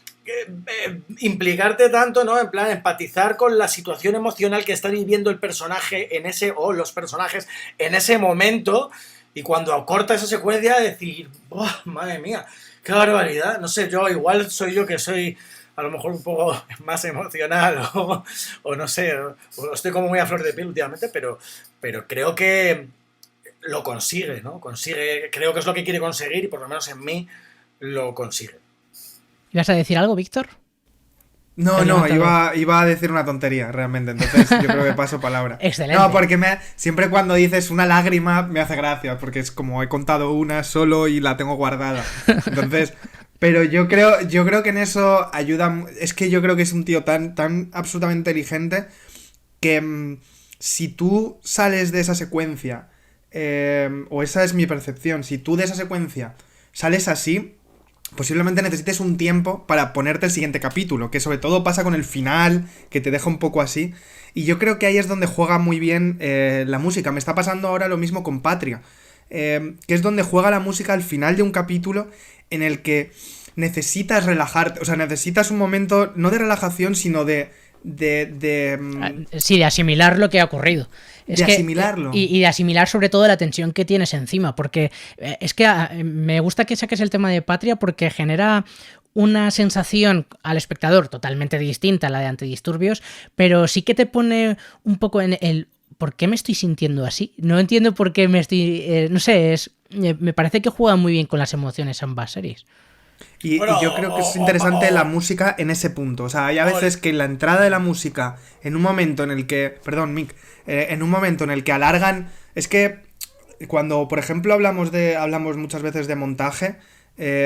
implicarte tanto, ¿no? En plan, empatizar con la situación emocional que está viviendo el personaje los personajes en ese momento, y cuando corta esa secuencia decir, ¡oh, madre mía, qué barbaridad! No sé, igual soy yo que soy a lo mejor un poco más emocional o no sé, o estoy como muy a flor de piel últimamente, pero creo que lo consigue, ¿no? Creo que es lo que quiere conseguir, y por lo menos en mí lo consigue. ¿Ibas a decir algo, Víctor? No, iba a decir una tontería, realmente, entonces yo creo que paso palabra. Excelente. No, porque siempre cuando dices una lágrima me hace gracia, porque es como he contado una solo y la tengo guardada. Entonces... Pero yo creo que en eso ayuda... Es que yo creo que es un tío tan absolutamente inteligente que si tú sales de esa secuencia, o esa es mi percepción, si tú de esa secuencia sales así, posiblemente necesites un tiempo para ponerte el siguiente capítulo, que sobre todo pasa con el final, que te deja un poco así. Y yo creo que ahí es donde juega muy bien la música. Me está pasando ahora lo mismo con Patria, que es donde juega la música al final de un capítulo en el que necesitas relajarte, o sea, necesitas un momento no de relajación, sino de Sí, de asimilar lo que ha ocurrido. Asimilarlo. Y de asimilar sobre todo la tensión que tienes encima, porque es que me gusta que saques el tema de Patria porque genera una sensación al espectador totalmente distinta a la de Antidisturbios, pero sí que te pone un poco en el ¿por qué me estoy sintiendo así? No entiendo por qué me estoy... no sé, me parece que juegan muy bien con las emociones ambas series. Y yo creo que es interesante la música en ese punto. O sea, hay a veces que la entrada de la música en un momento en el que... Perdón, Mick. En un momento en el que alargan... Es que cuando, por ejemplo, hablamos muchas veces de montaje,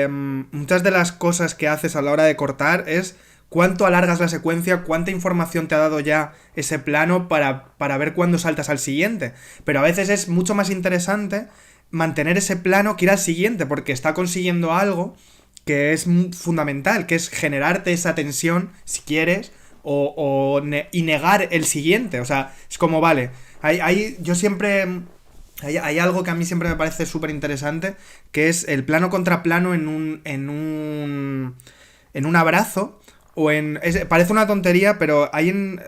muchas de las cosas que haces a la hora de cortar es cuánto alargas la secuencia, cuánta información te ha dado ya ese plano para ver cuándo saltas al siguiente. Pero a veces es mucho más interesante mantener ese plano que ir al siguiente, porque está consiguiendo algo que es fundamental, que es generarte esa tensión, si quieres, y negar el siguiente. O sea, es como, vale, yo siempre... Hay algo que a mí siempre me parece súper interesante, que es el plano contra plano en un abrazo, parece una tontería, pero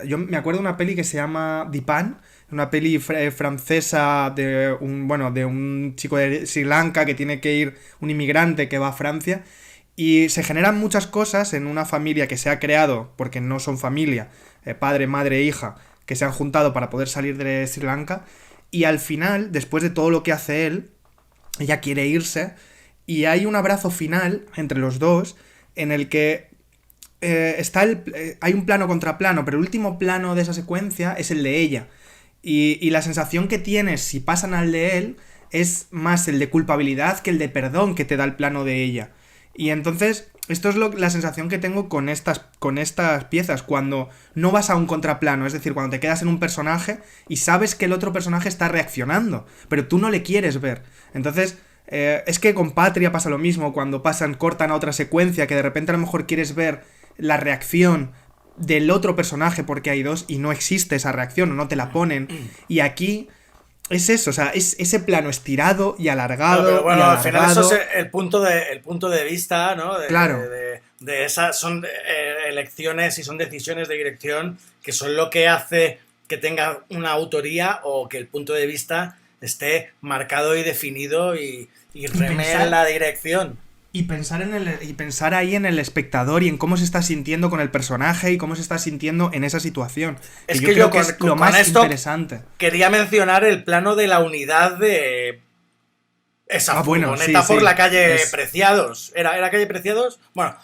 yo me acuerdo de una peli que se llama Dipan, una peli francesa de un chico de Sri Lanka que tiene que ir, un inmigrante que va a Francia, y se generan muchas cosas en una familia que se ha creado, porque no son familia, padre, madre e hija, que se han juntado para poder salir de Sri Lanka, y al final, después de todo lo que hace él, ella quiere irse, y hay un abrazo final entre los dos, en el que hay un plano contra plano, pero el último plano de esa secuencia es el de ella. Y la sensación que tienes si pasan al de él es más el de culpabilidad que el de perdón que te da el plano de ella. Y entonces, esto es la sensación que tengo con estas piezas, cuando no vas a un contraplano, es decir, cuando te quedas en un personaje y sabes que el otro personaje está reaccionando, pero tú no le quieres ver. Entonces, es que con Patria pasa lo mismo, cuando cortan a otra secuencia, que de repente a lo mejor quieres ver la reacción del otro personaje porque hay dos y no existe esa reacción o no te la ponen. Y aquí es eso, o sea, es ese plano estirado y alargado. Pero bueno, y al final eso es el punto de vista, ¿no? Claro. De esas son elecciones y son decisiones de dirección que son lo que hace que tenga una autoría o que el punto de vista esté marcado y definido y remea la dirección. Y pensar ahí en el espectador y en cómo se está sintiendo con el personaje y cómo se está sintiendo en esa situación. Es que que yo yo creo que es lo más interesante. Quería mencionar el plano de la unidad de esa furgoneta por la calle Preciados. ¿Era calle Preciados? Bueno,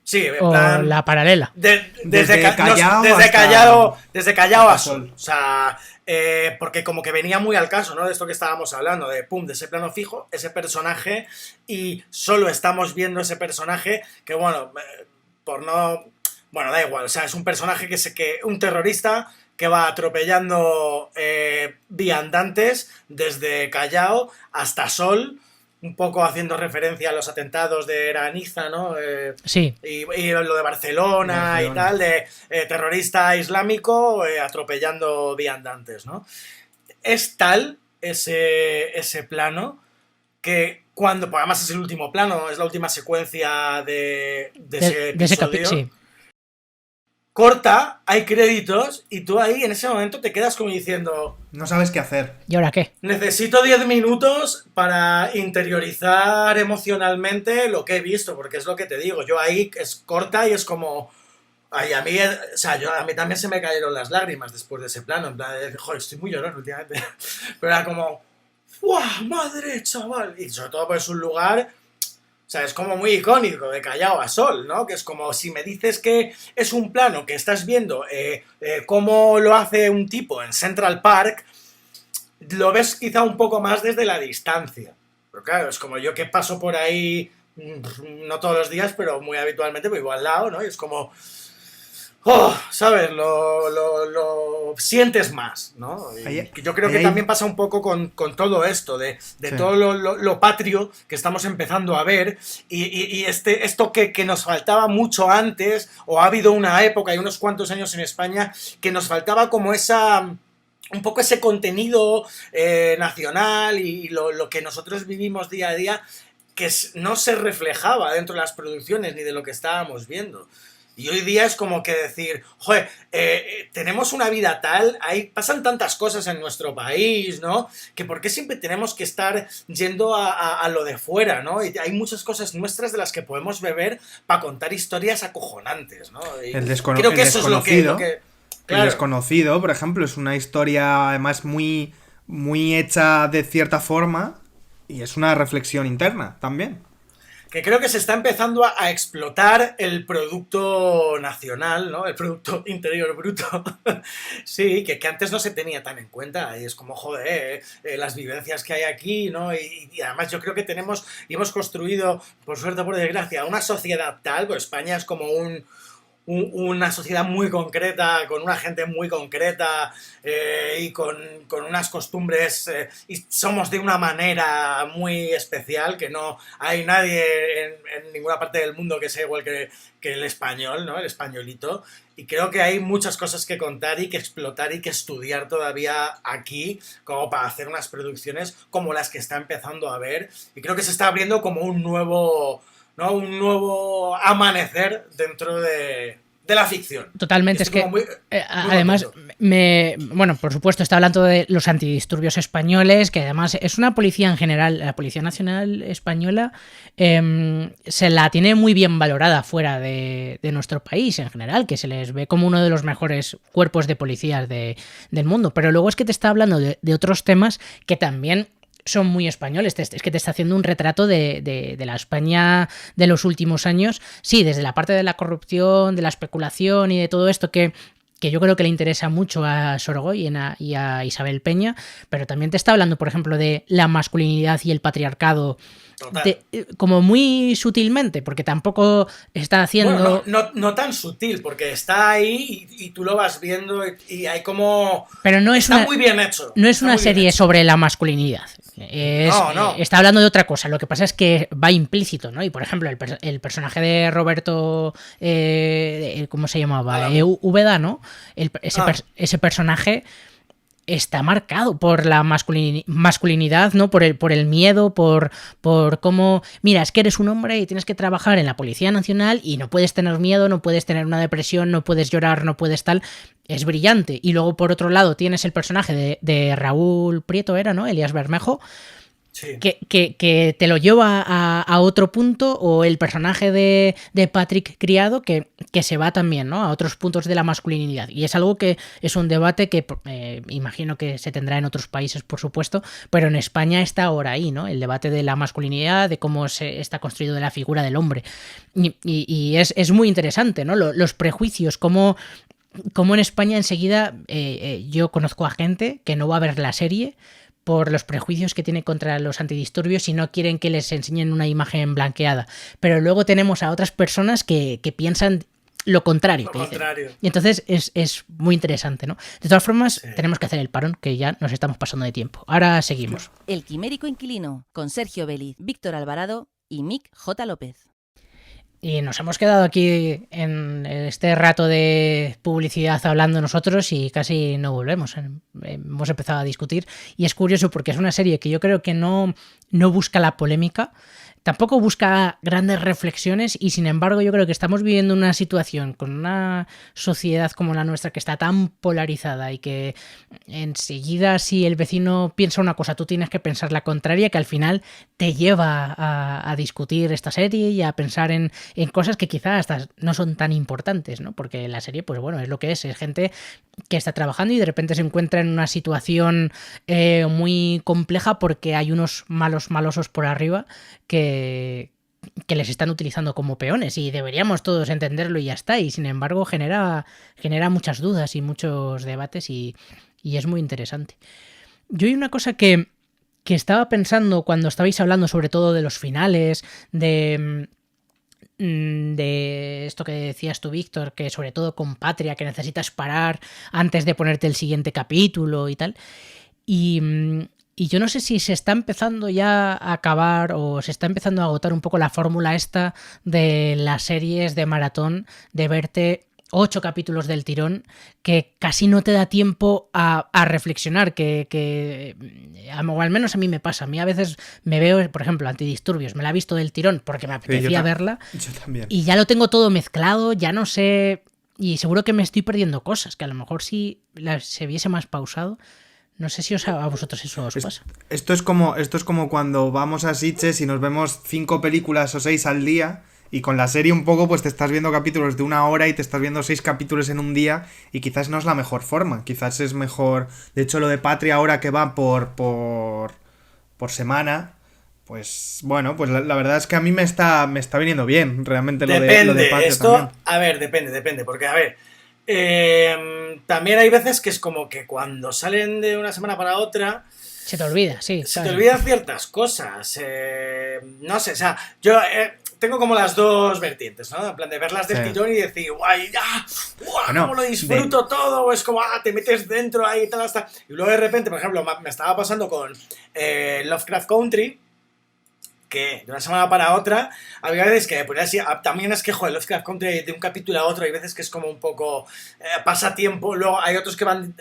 sí, en plan, la paralela. Desde Callao a Sol. O sea, porque como que venía muy al caso, ¿no? De esto que estábamos hablando, de ese plano fijo, ese personaje, y solo estamos viendo ese personaje que, bueno, da igual, o sea, es un personaje un terrorista que va atropellando viandantes desde Callao hasta Sol, un poco haciendo referencia a los atentados de Niza, ¿no? Sí. Y lo de Barcelona y tal, de terrorista islámico atropellando viandantes, ¿no? Es tal ese plano que cuando, pues además es el último plano, es la última secuencia de ese episodio, sí. Corta, hay créditos y tú ahí en ese momento te quedas como diciendo... No sabes qué hacer. ¿Y ahora qué? Necesito 10 minutos para interiorizar emocionalmente lo que he visto, porque es lo que te digo. Yo ahí es corta y es como... Ay, a mí también se me cayeron las lágrimas después de ese plano. En plan, joder, estoy muy llorón últimamente. Pero era como... ¡Guau, madre, chaval! Y sobre todo pues es un lugar... O sea, es como muy icónico, de Callao a Sol, ¿no? Que es como si me dices que es un plano que estás viendo cómo lo hace un tipo en Central Park, lo ves quizá un poco más desde la distancia. Pero claro, es como yo que paso por ahí, no todos los días, pero muy habitualmente, pues vivo al lado, ¿no? Y es como... ¿sabes? Lo sientes más, ¿no? Y yo creo que también pasa un poco con todo esto, de sí, todo lo patrio que estamos empezando a ver, y esto que nos faltaba mucho antes, o ha habido una época y unos cuantos años en España, que nos faltaba como un poco ese contenido nacional y lo que nosotros vivimos día a día, que no se reflejaba dentro de las producciones ni de lo que estábamos viendo. Y hoy día es como que decir, joder, tenemos una vida tal, pasan tantas cosas en nuestro país, ¿no? Que por qué siempre tenemos que estar yendo a lo de fuera, ¿no? Y hay muchas cosas nuestras de las que podemos beber para contar historias acojonantes, ¿no? Y creo que eso es lo que claro. El desconocido, por ejemplo, es una historia además muy, muy hecha de cierta forma y es una reflexión interna también. Que creo que se está empezando a explotar el producto nacional, ¿no? El producto interior bruto. Sí, que antes no se tenía tan en cuenta. Y es como, joder, las vivencias que hay aquí, ¿no? Y además yo creo que tenemos y hemos construido, por suerte o por desgracia, una sociedad tal, pues España es como una sociedad muy concreta, con una gente muy concreta y con unas costumbres y somos de una manera muy especial que no hay nadie en ninguna parte del mundo que sea igual que el español, ¿no? El españolito. Y creo que hay muchas cosas que contar y que explotar y que estudiar todavía aquí como para hacer unas producciones como las que está empezando a ver. Y creo que se está abriendo como un nuevo amanecer dentro de la ficción. Totalmente, es que además, bueno, por supuesto está hablando de los antidisturbios españoles, que además es una policía en general, la Policía Nacional Española se la tiene muy bien valorada fuera de nuestro país en general, que se les ve como uno de los mejores cuerpos de policías del mundo, pero luego es que te está hablando de otros temas que también son muy españoles, es que te está haciendo un retrato de la España de los últimos años, sí, desde la parte de la corrupción, de la especulación y de todo esto que yo creo que le interesa mucho a Sorogoyen y a Isabel Peña, pero también te está hablando, por ejemplo, de la masculinidad y el patriarcado, como muy sutilmente, porque tampoco está haciendo... Bueno, no tan sutil, porque está ahí y tú lo vas viendo y hay como... Pero no es está muy bien hecho. No es una serie sobre la masculinidad. No. Está hablando de otra cosa. Lo que pasa es que va implícito, ¿no? Y por ejemplo, el personaje de Roberto, ¿cómo se llamaba? Úbeda, ¿no? Ese personaje está marcado por la masculinidad, ¿no? Por el miedo, por cómo, mira, es que eres un hombre y tienes que trabajar en la Policía Nacional y no puedes tener miedo, no puedes tener una depresión, no puedes llorar, no puedes tal. Es brillante. Y luego, por otro lado, tienes el personaje de Raúl Prieto, era, ¿no? Elías Bermejo. Sí. Que te lo lleva a otro punto, o el personaje de Patrick Criado que se va también, ¿no? A otros puntos de la masculinidad, y es algo que es un debate que imagino que se tendrá en otros países, por supuesto, pero en España está ahora ahí, ¿no? El debate de la masculinidad, de cómo se está construido la figura del hombre, y es muy interesante, ¿no? Los prejuicios, cómo en España enseguida yo conozco a gente que no va a ver la serie por los prejuicios que tiene contra los antidisturbios y no quieren que les enseñen una imagen blanqueada. Pero luego tenemos a otras personas que piensan lo contrario. Y entonces es muy interesante, ¿no? De todas formas, tenemos que hacer el parón, que ya nos estamos pasando de tiempo. Ahora seguimos. El Quimérico Inquilino, con Sergio Vélez, Víctor Alvarado y Mick J. López. Y nos hemos quedado aquí en este rato de publicidad hablando nosotros y casi no volvemos. Hemos empezado a discutir y es curioso porque es una serie que yo creo que no busca la polémica, tampoco busca grandes reflexiones, y sin embargo yo creo que estamos viviendo una situación con una sociedad como la nuestra que está tan polarizada y que enseguida, si el vecino piensa una cosa, tú tienes que pensar la contraria, que al final te lleva a discutir esta serie y a pensar en cosas que quizás hasta no son tan importantes, ¿no? Porque la serie, pues bueno, es lo que es gente que está trabajando y de repente se encuentra en una situación muy compleja porque hay unos malosos por arriba que les están utilizando como peones, y deberíamos todos entenderlo y ya está, y sin embargo genera muchas dudas y muchos debates y es muy interesante. Yo hay una cosa que estaba pensando cuando estabais hablando sobre todo de los finales, de esto que decías tú, Víctor, que sobre todo con Patria, que necesitas parar antes de ponerte el siguiente capítulo y tal, y yo no sé si se está empezando ya a acabar o se está empezando a agotar un poco la fórmula esta de las series de maratón, de verte 8 capítulos del tirón que casi no te da tiempo a reflexionar, que o al menos a mí me pasa. A mí a veces me veo, por ejemplo, Antidisturbios, me la he visto del tirón porque me apetecía verla. Yo también. Y ya lo tengo todo mezclado, ya no sé... Y seguro que me estoy perdiendo cosas, que a lo mejor si se viese más pausado... No sé si a vosotros eso os pasa. Esto es como cuando vamos a Sitges y nos vemos 5 películas o 6 al día, y con la serie un poco pues te estás viendo capítulos de 1 hora y te estás viendo 6 capítulos en un día, y quizás no es la mejor forma, quizás es mejor... De hecho, lo de Patria ahora que va por semana, pues bueno, pues la verdad es que a mí me está viniendo bien realmente lo de Patria esto, también. A ver, depende, porque a ver... también hay veces que es como que cuando salen de una semana para otra se te olvida, sí. Se te olvidan ciertas cosas. No sé, o sea, yo tengo como las dos vertientes, ¿no? En plan de verlas del tirón y decir, guay, ya, cómo lo disfruto todo, o es como, te metes dentro ahí y tal, hasta... Y luego de repente, por ejemplo, me estaba pasando con Lovecraft Country, que de una semana para otra había veces que pues así, también es que joder, Lovecraft Country de un capítulo a otro hay veces que es como un poco pasatiempo, luego hay otros que van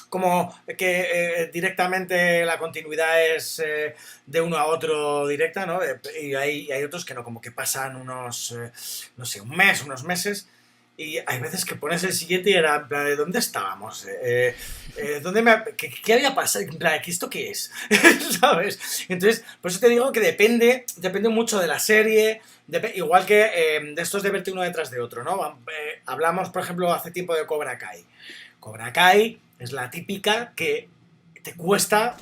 como que directamente la continuidad es de uno a otro directa, ¿no? Y hay otros que no, como que pasan unos no sé, unos meses. Y hay veces que pones el siguiente y era en plan, ¿de dónde estábamos? ¿Qué había pasado? En plan, ¿esto qué es? ¿Sabes? Entonces, por eso te digo que depende mucho de la serie, igual que de estos de verte uno detrás de otro, ¿no? Hablamos, por ejemplo, hace tiempo de Cobra Kai. Cobra Kai es la típica que te cuesta...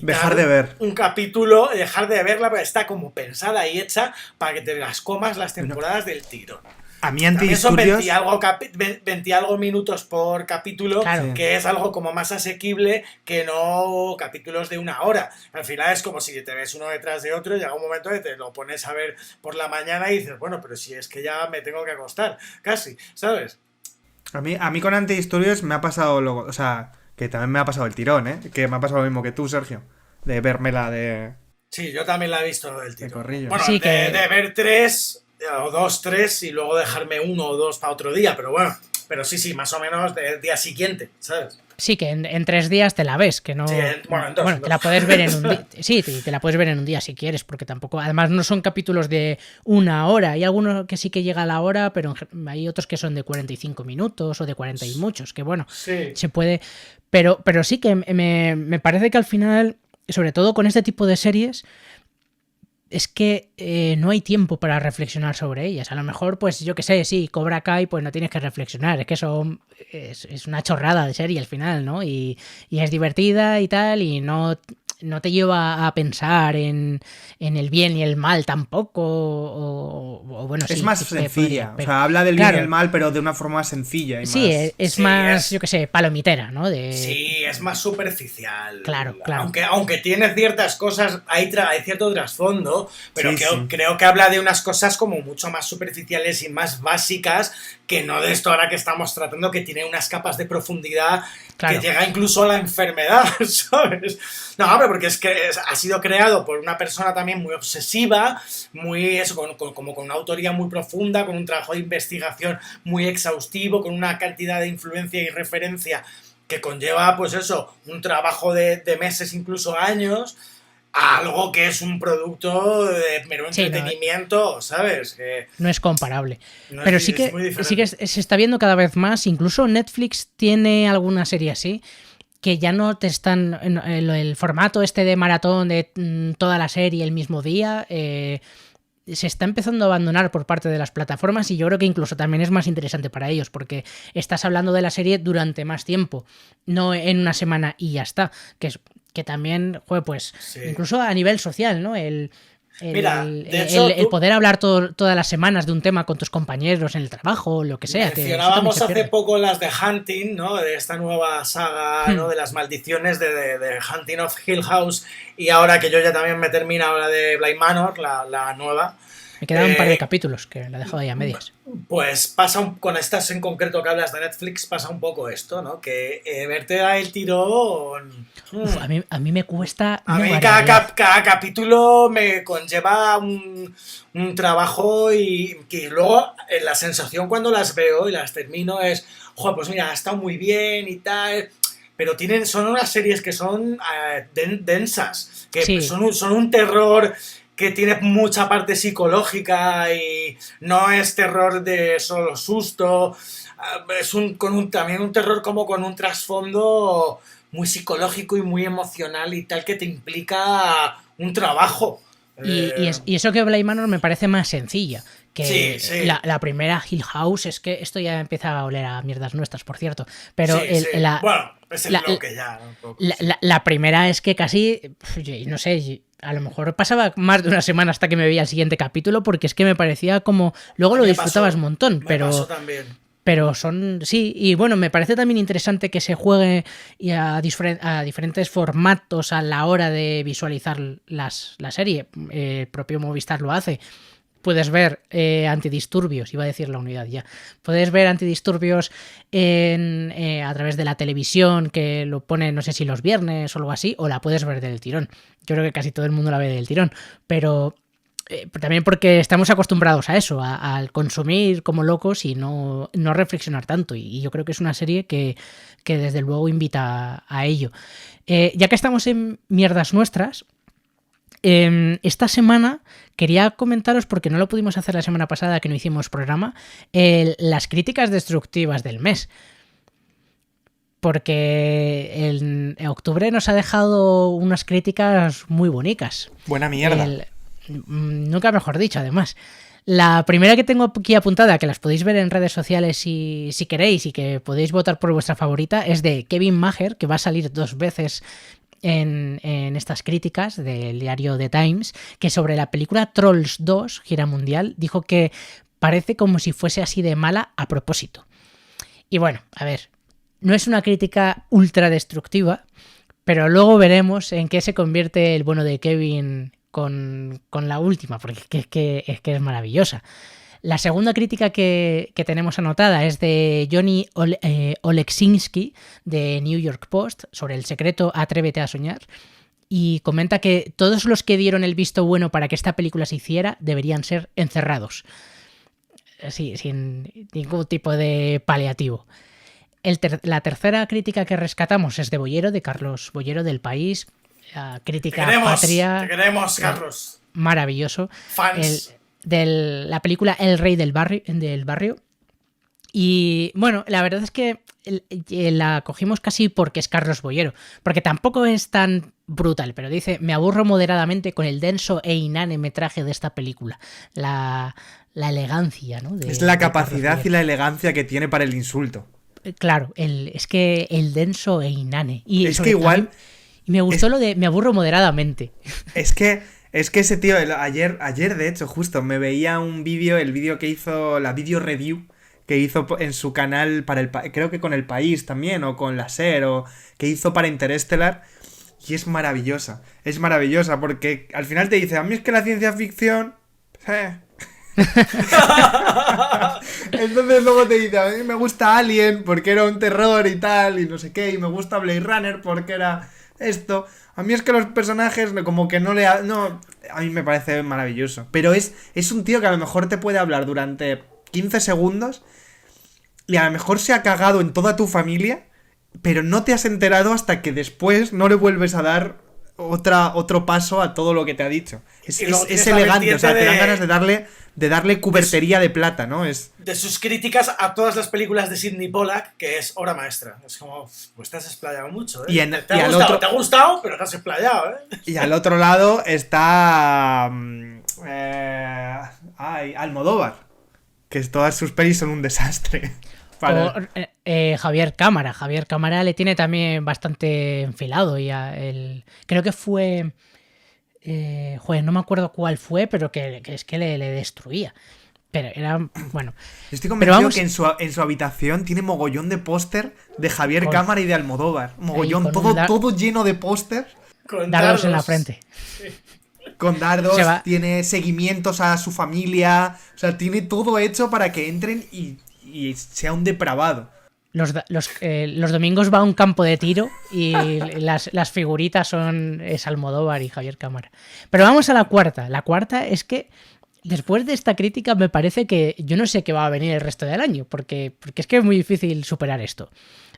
Dejar de ver un capítulo, dejar de verla, pero está como pensada y hecha para que te las comas las temporadas del tirón. A mí Antidisturbios... Son 20 algo minutos por capítulo, claro, que es algo como más asequible que no capítulos de 1 hora. Al final es como si te ves uno detrás de otro y llega un momento que te lo pones a ver por la mañana y dices, bueno, pero si es que ya me tengo que acostar, casi, ¿sabes? A mí con Antidisturbios me ha pasado luego, o sea, que también me ha pasado el tirón, que me ha pasado lo mismo que tú, Sergio, de vérmela de... Sí, yo también la he visto del tirón. De corrillo. Bueno, sí, de ver 3... o 2, 3 y luego dejarme 1 o 2 para otro día, pero bueno, pero sí, más o menos del día siguiente, ¿sabes? Sí, que en 3 días te la ves, que no... Sí, en dos. Te la puedes ver en un día. Sí, te la puedes ver en un día si quieres, porque tampoco... Además no son capítulos de 1 hora, hay algunos que sí que llega a la hora, pero hay otros que son de 45 minutos o de 40 y muchos, que bueno, sí, se puede... Pero sí que me parece que al final, sobre todo con este tipo de series... Es que no hay tiempo para reflexionar sobre ellas. A lo mejor, pues yo que sé, sí, Cobra Kai, pues no tienes que reflexionar. Es que eso es una chorrada de serie al final, ¿no? Y es divertida y tal, y no te lleva a pensar en el bien y el mal tampoco. O bueno, es sí, más sencilla. O sea, habla del bien y el mal, pero de una forma más sencilla. Y sí, más... es más, yo que sé, palomitera, ¿no? Sí, es más superficial. Claro. Aunque tiene ciertas cosas, hay cierto trasfondo, pero sí, creo que habla de unas cosas como mucho más superficiales y más básicas que no de esto ahora que estamos tratando, que tiene unas capas de profundidad que llega incluso a la enfermedad, ¿sabes? No, pero porque es que ha sido creado por una persona también muy obsesiva, muy eso, como con una autoría muy profunda, con un trabajo de investigación muy exhaustivo, con una cantidad de influencia y referencia que conlleva, pues eso, un trabajo de meses, incluso años, a algo que es un producto de mero entretenimiento, no, ¿sabes? Que no es comparable. Pero sí que se está viendo cada vez más, incluso Netflix tiene alguna serie así, que ya no te están... El formato este de maratón de toda la serie el mismo día... se está empezando a abandonar por parte de las plataformas y yo creo que incluso también es más interesante para ellos porque estás hablando de la serie durante más tiempo, no en una semana y ya está, que también, pues incluso a nivel social, ¿no? El poder hablar todas las semanas de un tema con tus compañeros en el trabajo o lo que sea. Mencionábamos hace poco las de Hunting, ¿no? De esta nueva saga, ¿no? De las maldiciones de Hunting of Hill House, y ahora que yo ya también me termino la de Bly Manor, la nueva. Me quedan un par de capítulos que la he dejado ahí a medias. Pues pasa con estas en concreto que hablas de Netflix, pasa un poco esto, ¿no? Que verte a el tirón... Uf, a mí me cuesta... A mí cada capítulo me conlleva un trabajo y que luego la sensación cuando las veo y las termino es, joder, pues mira, ha estado muy bien y tal... Pero son unas series que son densas, que sí. son un terror que tiene mucha parte psicológica y no es terror de solo susto, es también un terror como con un trasfondo muy psicológico y muy emocional y tal que te implica un trabajo. Y eso que Bly Manor me parece más sencilla. Que sí. La primera Hill House, es que esto ya empieza a oler a mierdas nuestras, por cierto. Pero bueno, es el bloque ya. ¿No? La primera es que casi, no sé, a lo mejor pasaba más de una semana hasta que me veía el siguiente capítulo, porque es que me parecía como... Luego lo disfrutabas un montón, pero... Me pasó también. Pero sí, y bueno, me parece también interesante que se juegue a diferentes formatos a la hora de visualizar la serie. El propio Movistar lo hace. Puedes ver antidisturbios, iba a decir la unidad ya. Puedes ver antidisturbios a través de la televisión, que lo pone, no sé si los viernes o algo así, o la puedes ver del tirón. Yo creo que casi todo el mundo la ve del tirón, pero también porque estamos acostumbrados a eso, al consumir como locos y no reflexionar tanto. Y yo creo que es una serie que desde luego invita a ello. Ya que estamos en mierdas nuestras... esta semana quería comentaros, porque no lo pudimos hacer la semana pasada que no hicimos programa, las críticas destructivas del mes, porque en octubre nos ha dejado unas críticas muy bonitas. Buena mierda. Nunca mejor dicho, además. La primera que tengo aquí apuntada, que las podéis ver en redes sociales si queréis y que podéis votar por vuestra favorita, es de Kevin Maher, que va a salir 2 veces en estas críticas del diario The Times, que sobre la película Trolls 2, gira mundial, dijo que parece como si fuese así de mala a propósito. Y bueno, a ver, no es una crítica ultra destructiva, pero luego veremos en qué se convierte el bueno de Kevin con la última, porque es que es maravillosa. La segunda crítica que tenemos anotada es de Johnny Oleksinski, de New York Post, sobre El secreto, atrévete a soñar, y comenta que todos los que dieron el visto bueno para que esta película se hiciera deberían ser encerrados. Sí, sin ningún tipo de paliativo. La tercera crítica que rescatamos es de Bollero, de Carlos Bollero, del País. Crítica patria. Te queremos, Carlos. Maravilloso. Fans. De la película El Rey del Barrio. Y bueno, la verdad es que la cogimos casi porque es Carlos Bollero, porque tampoco es tan brutal, pero dice: me aburro moderadamente con el denso e inane metraje de esta película. La elegancia, ¿no? Es la capacidad y la elegancia que tiene para el insulto. Claro, es que el denso e inane. Y es que igual... Y me gustó lo de me aburro moderadamente. Es que ese tío, ayer de hecho, justo, me veía un vídeo, el vídeo que hizo, la video review que hizo en su canal creo que con El País también, o con la SER, o que hizo para Interestelar, y es maravillosa porque al final te dice: a mí es que la ciencia ficción... Entonces luego te dice: a mí me gusta Alien porque era un terror y tal, y no sé qué, y me gusta Blade Runner porque era... esto, a mí es que los personajes como que no, a mí me parece maravilloso, pero es un tío que a lo mejor te puede hablar durante 15 segundos y a lo mejor se ha cagado en toda tu familia, pero no te has enterado hasta que después no le vuelves a dar otro paso a todo lo que te ha dicho. Es elegante, o sea, te dan ganas de darle cubertería de plata, ¿no? De sus críticas a todas las películas de Sidney Pollack, que es obra maestra. Es como, pues te has explayado mucho, ¿eh? Te ha gustado, pero te has explayado, ¿eh? Y al otro lado está Almodóvar, que todas sus pelis son un desastre. Javier Cámara le tiene también bastante enfilado. Creo que fue... no me acuerdo cuál fue, pero que es que le destruía. Pero era... bueno. Estoy convencido que en su habitación tiene mogollón de póster de Javier Cámara y de Almodóvar. Mogollón, todo lleno de póster. Darlos en la frente. Sí. con dardos, Se va. tiene seguimientos a su familia, o sea, tiene todo hecho para que entren y sea un depravado. Los domingos va a un campo de tiro y las figuritas es Almodóvar y Javier Cámara. Pero vamos a la cuarta. La cuarta es que después de esta crítica me parece que yo no sé qué va a venir el resto del año, porque es que es muy difícil superar esto.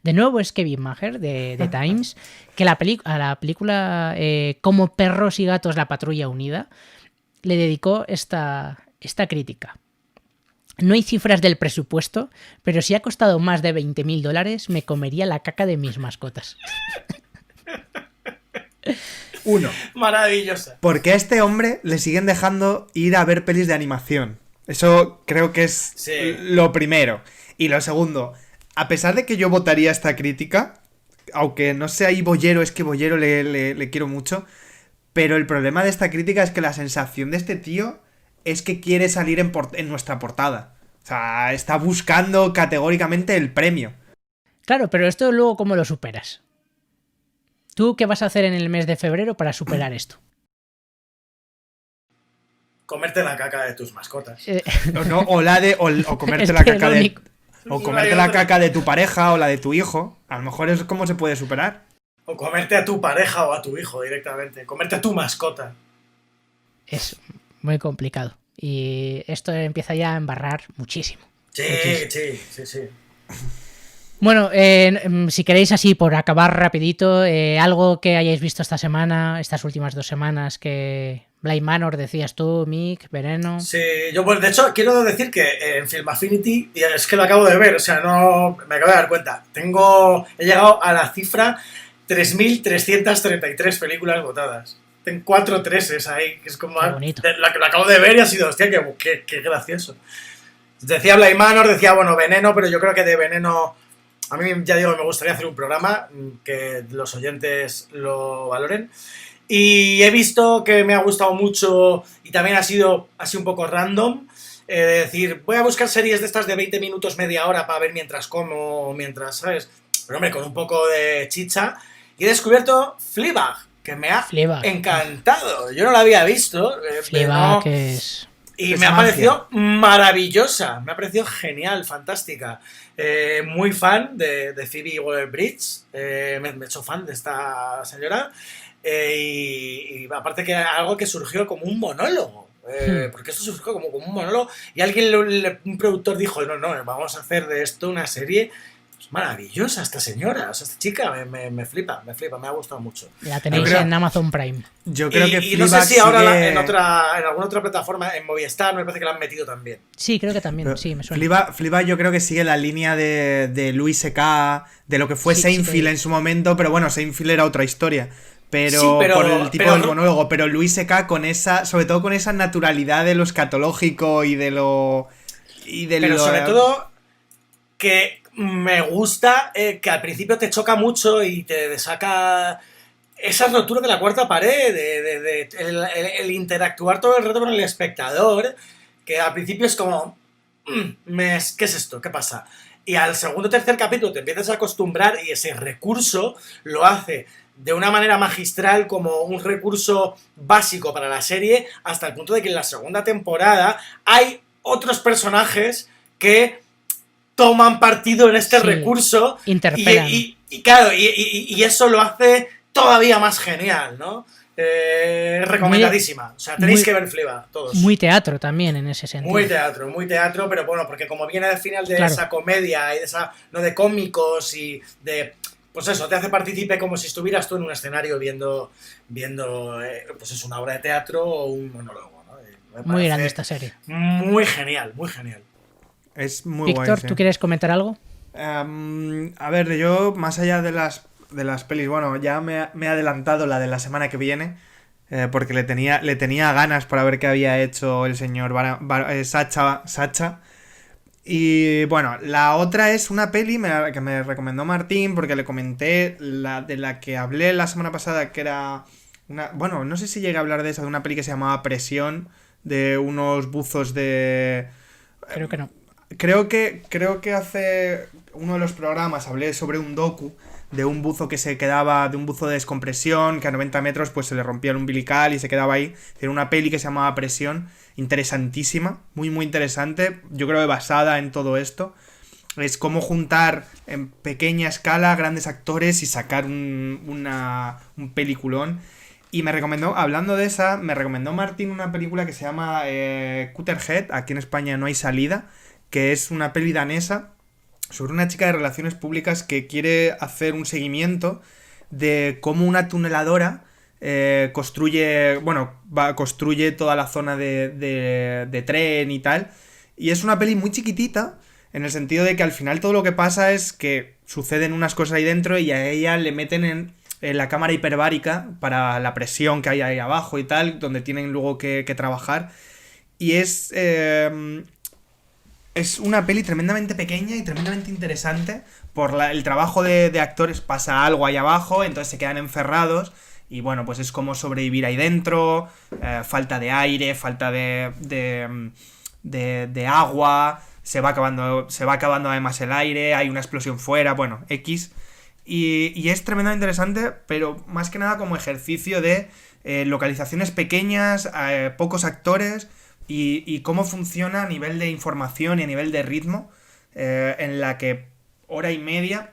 De nuevo es Kevin Maher de Times, que a la película Como perros y gatos la patrulla unida le dedicó esta crítica. No hay cifras del presupuesto, pero si ha costado más de $20.000, me comería la caca de mis mascotas. 1. Maravillosa. Porque a este hombre le siguen dejando ir a ver pelis de animación. Eso creo que es lo primero. Y lo segundo, a pesar de que yo votaría esta crítica, aunque no sea ahí Bollero, es que Bollero le quiero mucho, pero el problema de esta crítica es que la sensación de este tío es que quiere salir en nuestra portada. O sea, está buscando categóricamente el premio. Claro, pero esto luego, ¿cómo lo superas? ¿Tú qué vas a hacer en el mes de febrero para superar esto? Comerte la caca de tus mascotas. O comerte la caca de... O comerte la caca de tu pareja o la de tu hijo. A lo mejor es como se puede superar. O comerte a tu pareja o a tu hijo directamente. Comerte a tu mascota. Es muy complicado. Y esto empieza ya a embarrar muchísimo. Sí. Bueno, si queréis así por acabar rapidito, algo que hayáis visto esta semana, estas últimas 2 semanas, que Bly Manor decías tú, Mick, Veneno. Sí, yo pues de hecho quiero decir que en Film Affinity, y es que lo acabo de ver, o sea, no me acabo de dar cuenta, he llegado a la cifra 3.333 películas votadas. Tengo 4 treses ahí, que es como... Lo acabo de ver y ha sido, hostia, qué gracioso. Decía Bly Manor, decía, bueno, Veneno, pero yo creo que de Veneno... A mí, ya digo, me gustaría hacer un programa que los oyentes lo valoren. Y he visto que me ha gustado mucho y también ha sido así un poco random. Decir, voy a buscar series de estas de 20 minutos, media hora para ver mientras como, mientras, ¿sabes? Pero hombre, con un poco de chicha. Y he descubierto Fleabag, que me ha encantado. Yo no la había visto. Fleabag es... Y me ha parecido maravillosa, me ha parecido genial, fantástica. Muy fan de Phoebe Waller-Bridge, me he hecho fan de esta señora. Y aparte que algo que surgió como un monólogo, porque esto surgió como un monólogo y un productor dijo, no, vamos a hacer de esto una serie. Maravillosa esta señora, o sea, esta chica me flipa, me ha gustado mucho. La tenéis en Amazon Prime. Yo creo que y no sé si ahora en alguna otra plataforma, en Movistar, me parece que la han metido también. Sí, creo que también, pero sí, me suena. Fleabag yo creo que sigue la línea de Louis C.K., de lo que fue Seinfeld en su momento, pero bueno, Seinfeld era otra historia. Pero por el tipo del monólogo, pero Louis C.K. sobre todo con esa naturalidad de lo escatológico y de lo... Pero sobre todo que me gusta que al principio te choca mucho y te saca esa rotura de la cuarta pared, el interactuar todo el rato con el espectador, que al principio es como, ¿qué es esto? ¿Qué pasa? Y al segundo o tercer capítulo te empiezas a acostumbrar y ese recurso lo hace de una manera magistral como un recurso básico para la serie, hasta el punto de que en la segunda temporada hay otros personajes que toman partido en este recurso. Interpelan. Y claro, y eso lo hace todavía más genial, ¿no? Recomendadísima. O sea, tenéis que ver Fleabag, todos. Muy teatro también en ese sentido. Muy teatro, pero bueno, porque como viene al final de esa comedia y de esa, no de cómicos y de... Pues eso, te hace partícipe como si estuvieras tú en un escenario viendo pues es una obra de teatro o un monólogo, ¿no? Muy grande esta serie. Muy genial, muy genial. Es muy guay. Víctor, ¿tú quieres comentar algo? A ver, yo, más allá de las pelis, bueno, ya me he adelantado la de la semana que viene, porque le tenía ganas para ver qué había hecho el señor Sacha. Y bueno, la otra es una peli que me recomendó Martín, porque le comenté de la que hablé la semana pasada, que era bueno, no sé si llegué a hablar de esa, de una peli que se llamaba Presión, de unos buzos de... Creo que no. Creo que hace uno de los programas hablé sobre un docu de un buzo que se quedaba, de un buzo de descompresión, que a 90 metros pues se le rompía el umbilical y se quedaba ahí. Era una peli que se llamaba Presión, interesantísima, muy muy interesante, yo creo que basada en todo esto. Es cómo juntar en pequeña escala grandes actores y sacar un peliculón. Y me recomendó, hablando de esa, me recomendó Martín una película que se llama Cutterhead, aquí en España no hay salida, que es una peli danesa sobre una chica de relaciones públicas que quiere hacer un seguimiento de cómo una tuneladora construye toda la zona de tren y tal. Y es una peli muy chiquitita, en el sentido de que al final todo lo que pasa es que suceden unas cosas ahí dentro y a ella le meten en la cámara hiperbárica para la presión que hay ahí abajo y tal, donde tienen luego que trabajar. Y es una peli tremendamente pequeña y tremendamente interesante. Por el trabajo de actores pasa algo ahí abajo, entonces se quedan encerrados. Y bueno, pues es como sobrevivir ahí dentro, falta de aire, falta de agua, se va acabando además el aire, hay una explosión fuera, bueno, X. Y es tremendamente interesante, pero más que nada como ejercicio de localizaciones pequeñas, pocos actores y cómo funciona a nivel de información y a nivel de ritmo, en la que hora y media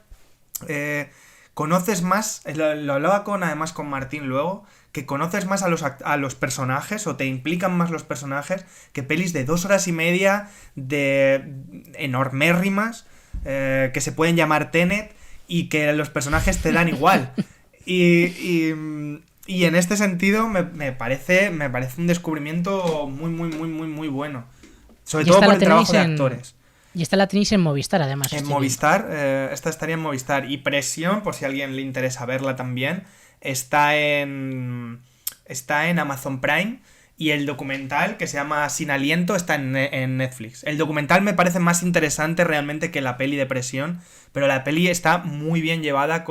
conoces más, lo hablaba además con Martín luego, que conoces más a los personajes o te implican más los personajes que pelis de 2 horas y media de enormérrimas que se pueden llamar Tenet y que los personajes te dan igual. Y en este sentido me parece un descubrimiento muy, muy, muy, muy, muy bueno. Sobre todo por el trabajo de actores. Y esta la tenéis en Movistar, además. En Movistar, esta estaría en Movistar. Y Presión, por si a alguien le interesa verla también, está en Amazon Prime. Y el documental, que se llama Sin Aliento, está en Netflix. El documental me parece más interesante realmente que la peli de Presión, pero la peli está muy bien llevada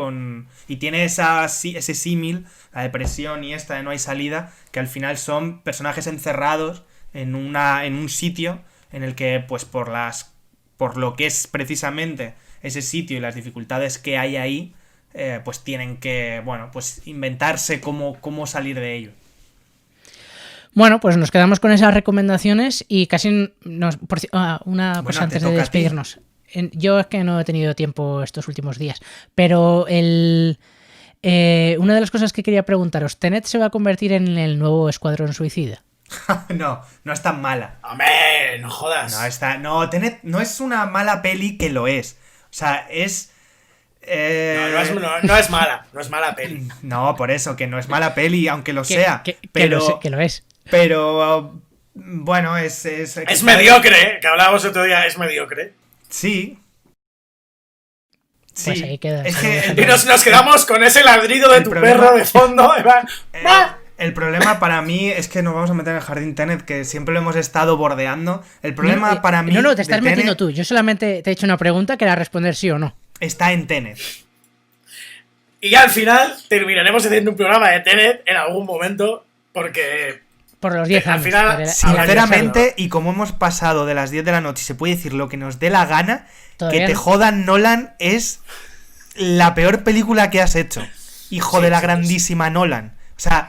y tiene ese símil, la de Presión y esta de No hay salida, que al final son personajes encerrados en un sitio en el que, pues por lo que es precisamente ese sitio y las dificultades que hay ahí, pues tienen que, bueno, pues inventarse cómo salir de ello. Bueno, pues nos quedamos con esas recomendaciones y casi una cosa antes de despedirnos. Yo es que no he tenido tiempo estos últimos días, pero una de las cosas que quería preguntaros, ¿Tenet se va a convertir en el nuevo Escuadrón Suicida? No es tan mala. ¡Hombre! ¡No jodas! Tenet no es una mala peli, que lo es. O sea, es... No es mala peli. No, por eso, que no es mala peli, aunque lo sea. Pero que lo es. Pero, bueno, es mediocre, que hablábamos otro día, es mediocre. Sí. Pues ahí queda. Y nos quedamos con ese ladrido de tu perro de fondo. El problema para mí es que nos vamos a meter en el jardín Tenet, que siempre lo hemos estado bordeando. El problema para mí... No, te estás metiendo tú. Yo solamente te he hecho una pregunta que era responder sí o no. Está en Tenet. Y al final terminaremos haciendo un programa de Tenet en algún momento, porque... Por los 10 años. Al final, sinceramente, y como hemos pasado de las 10 de la noche y se puede decir lo que nos dé la gana, que te jodan, Nolan es la peor película que has hecho. Hijo de la grandísima Nolan. O sea...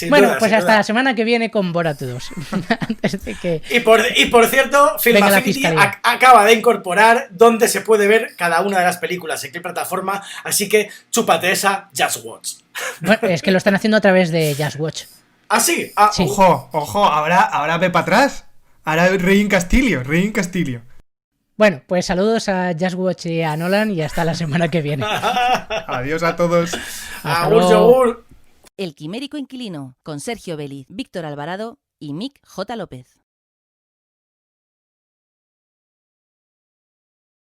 bueno, pues hasta la semana que viene con Borat 2. Antes de que... Y por cierto, Film Affinity acaba de incorporar donde se puede ver cada una de las películas, en qué plataforma, así que chúpate esa, Just Watch. Bueno, es que lo están haciendo a través de Just Watch. ¿Ah, sí? Sí. Ojo, ahora ve para atrás. Ahora Rey Castillo. Bueno, pues saludos a Just Watch y a Nolan y hasta la semana que viene. Adiós a todos. El Quimérico Inquilino, con Sergio Vélez, Víctor Alvarado y Mick J. López.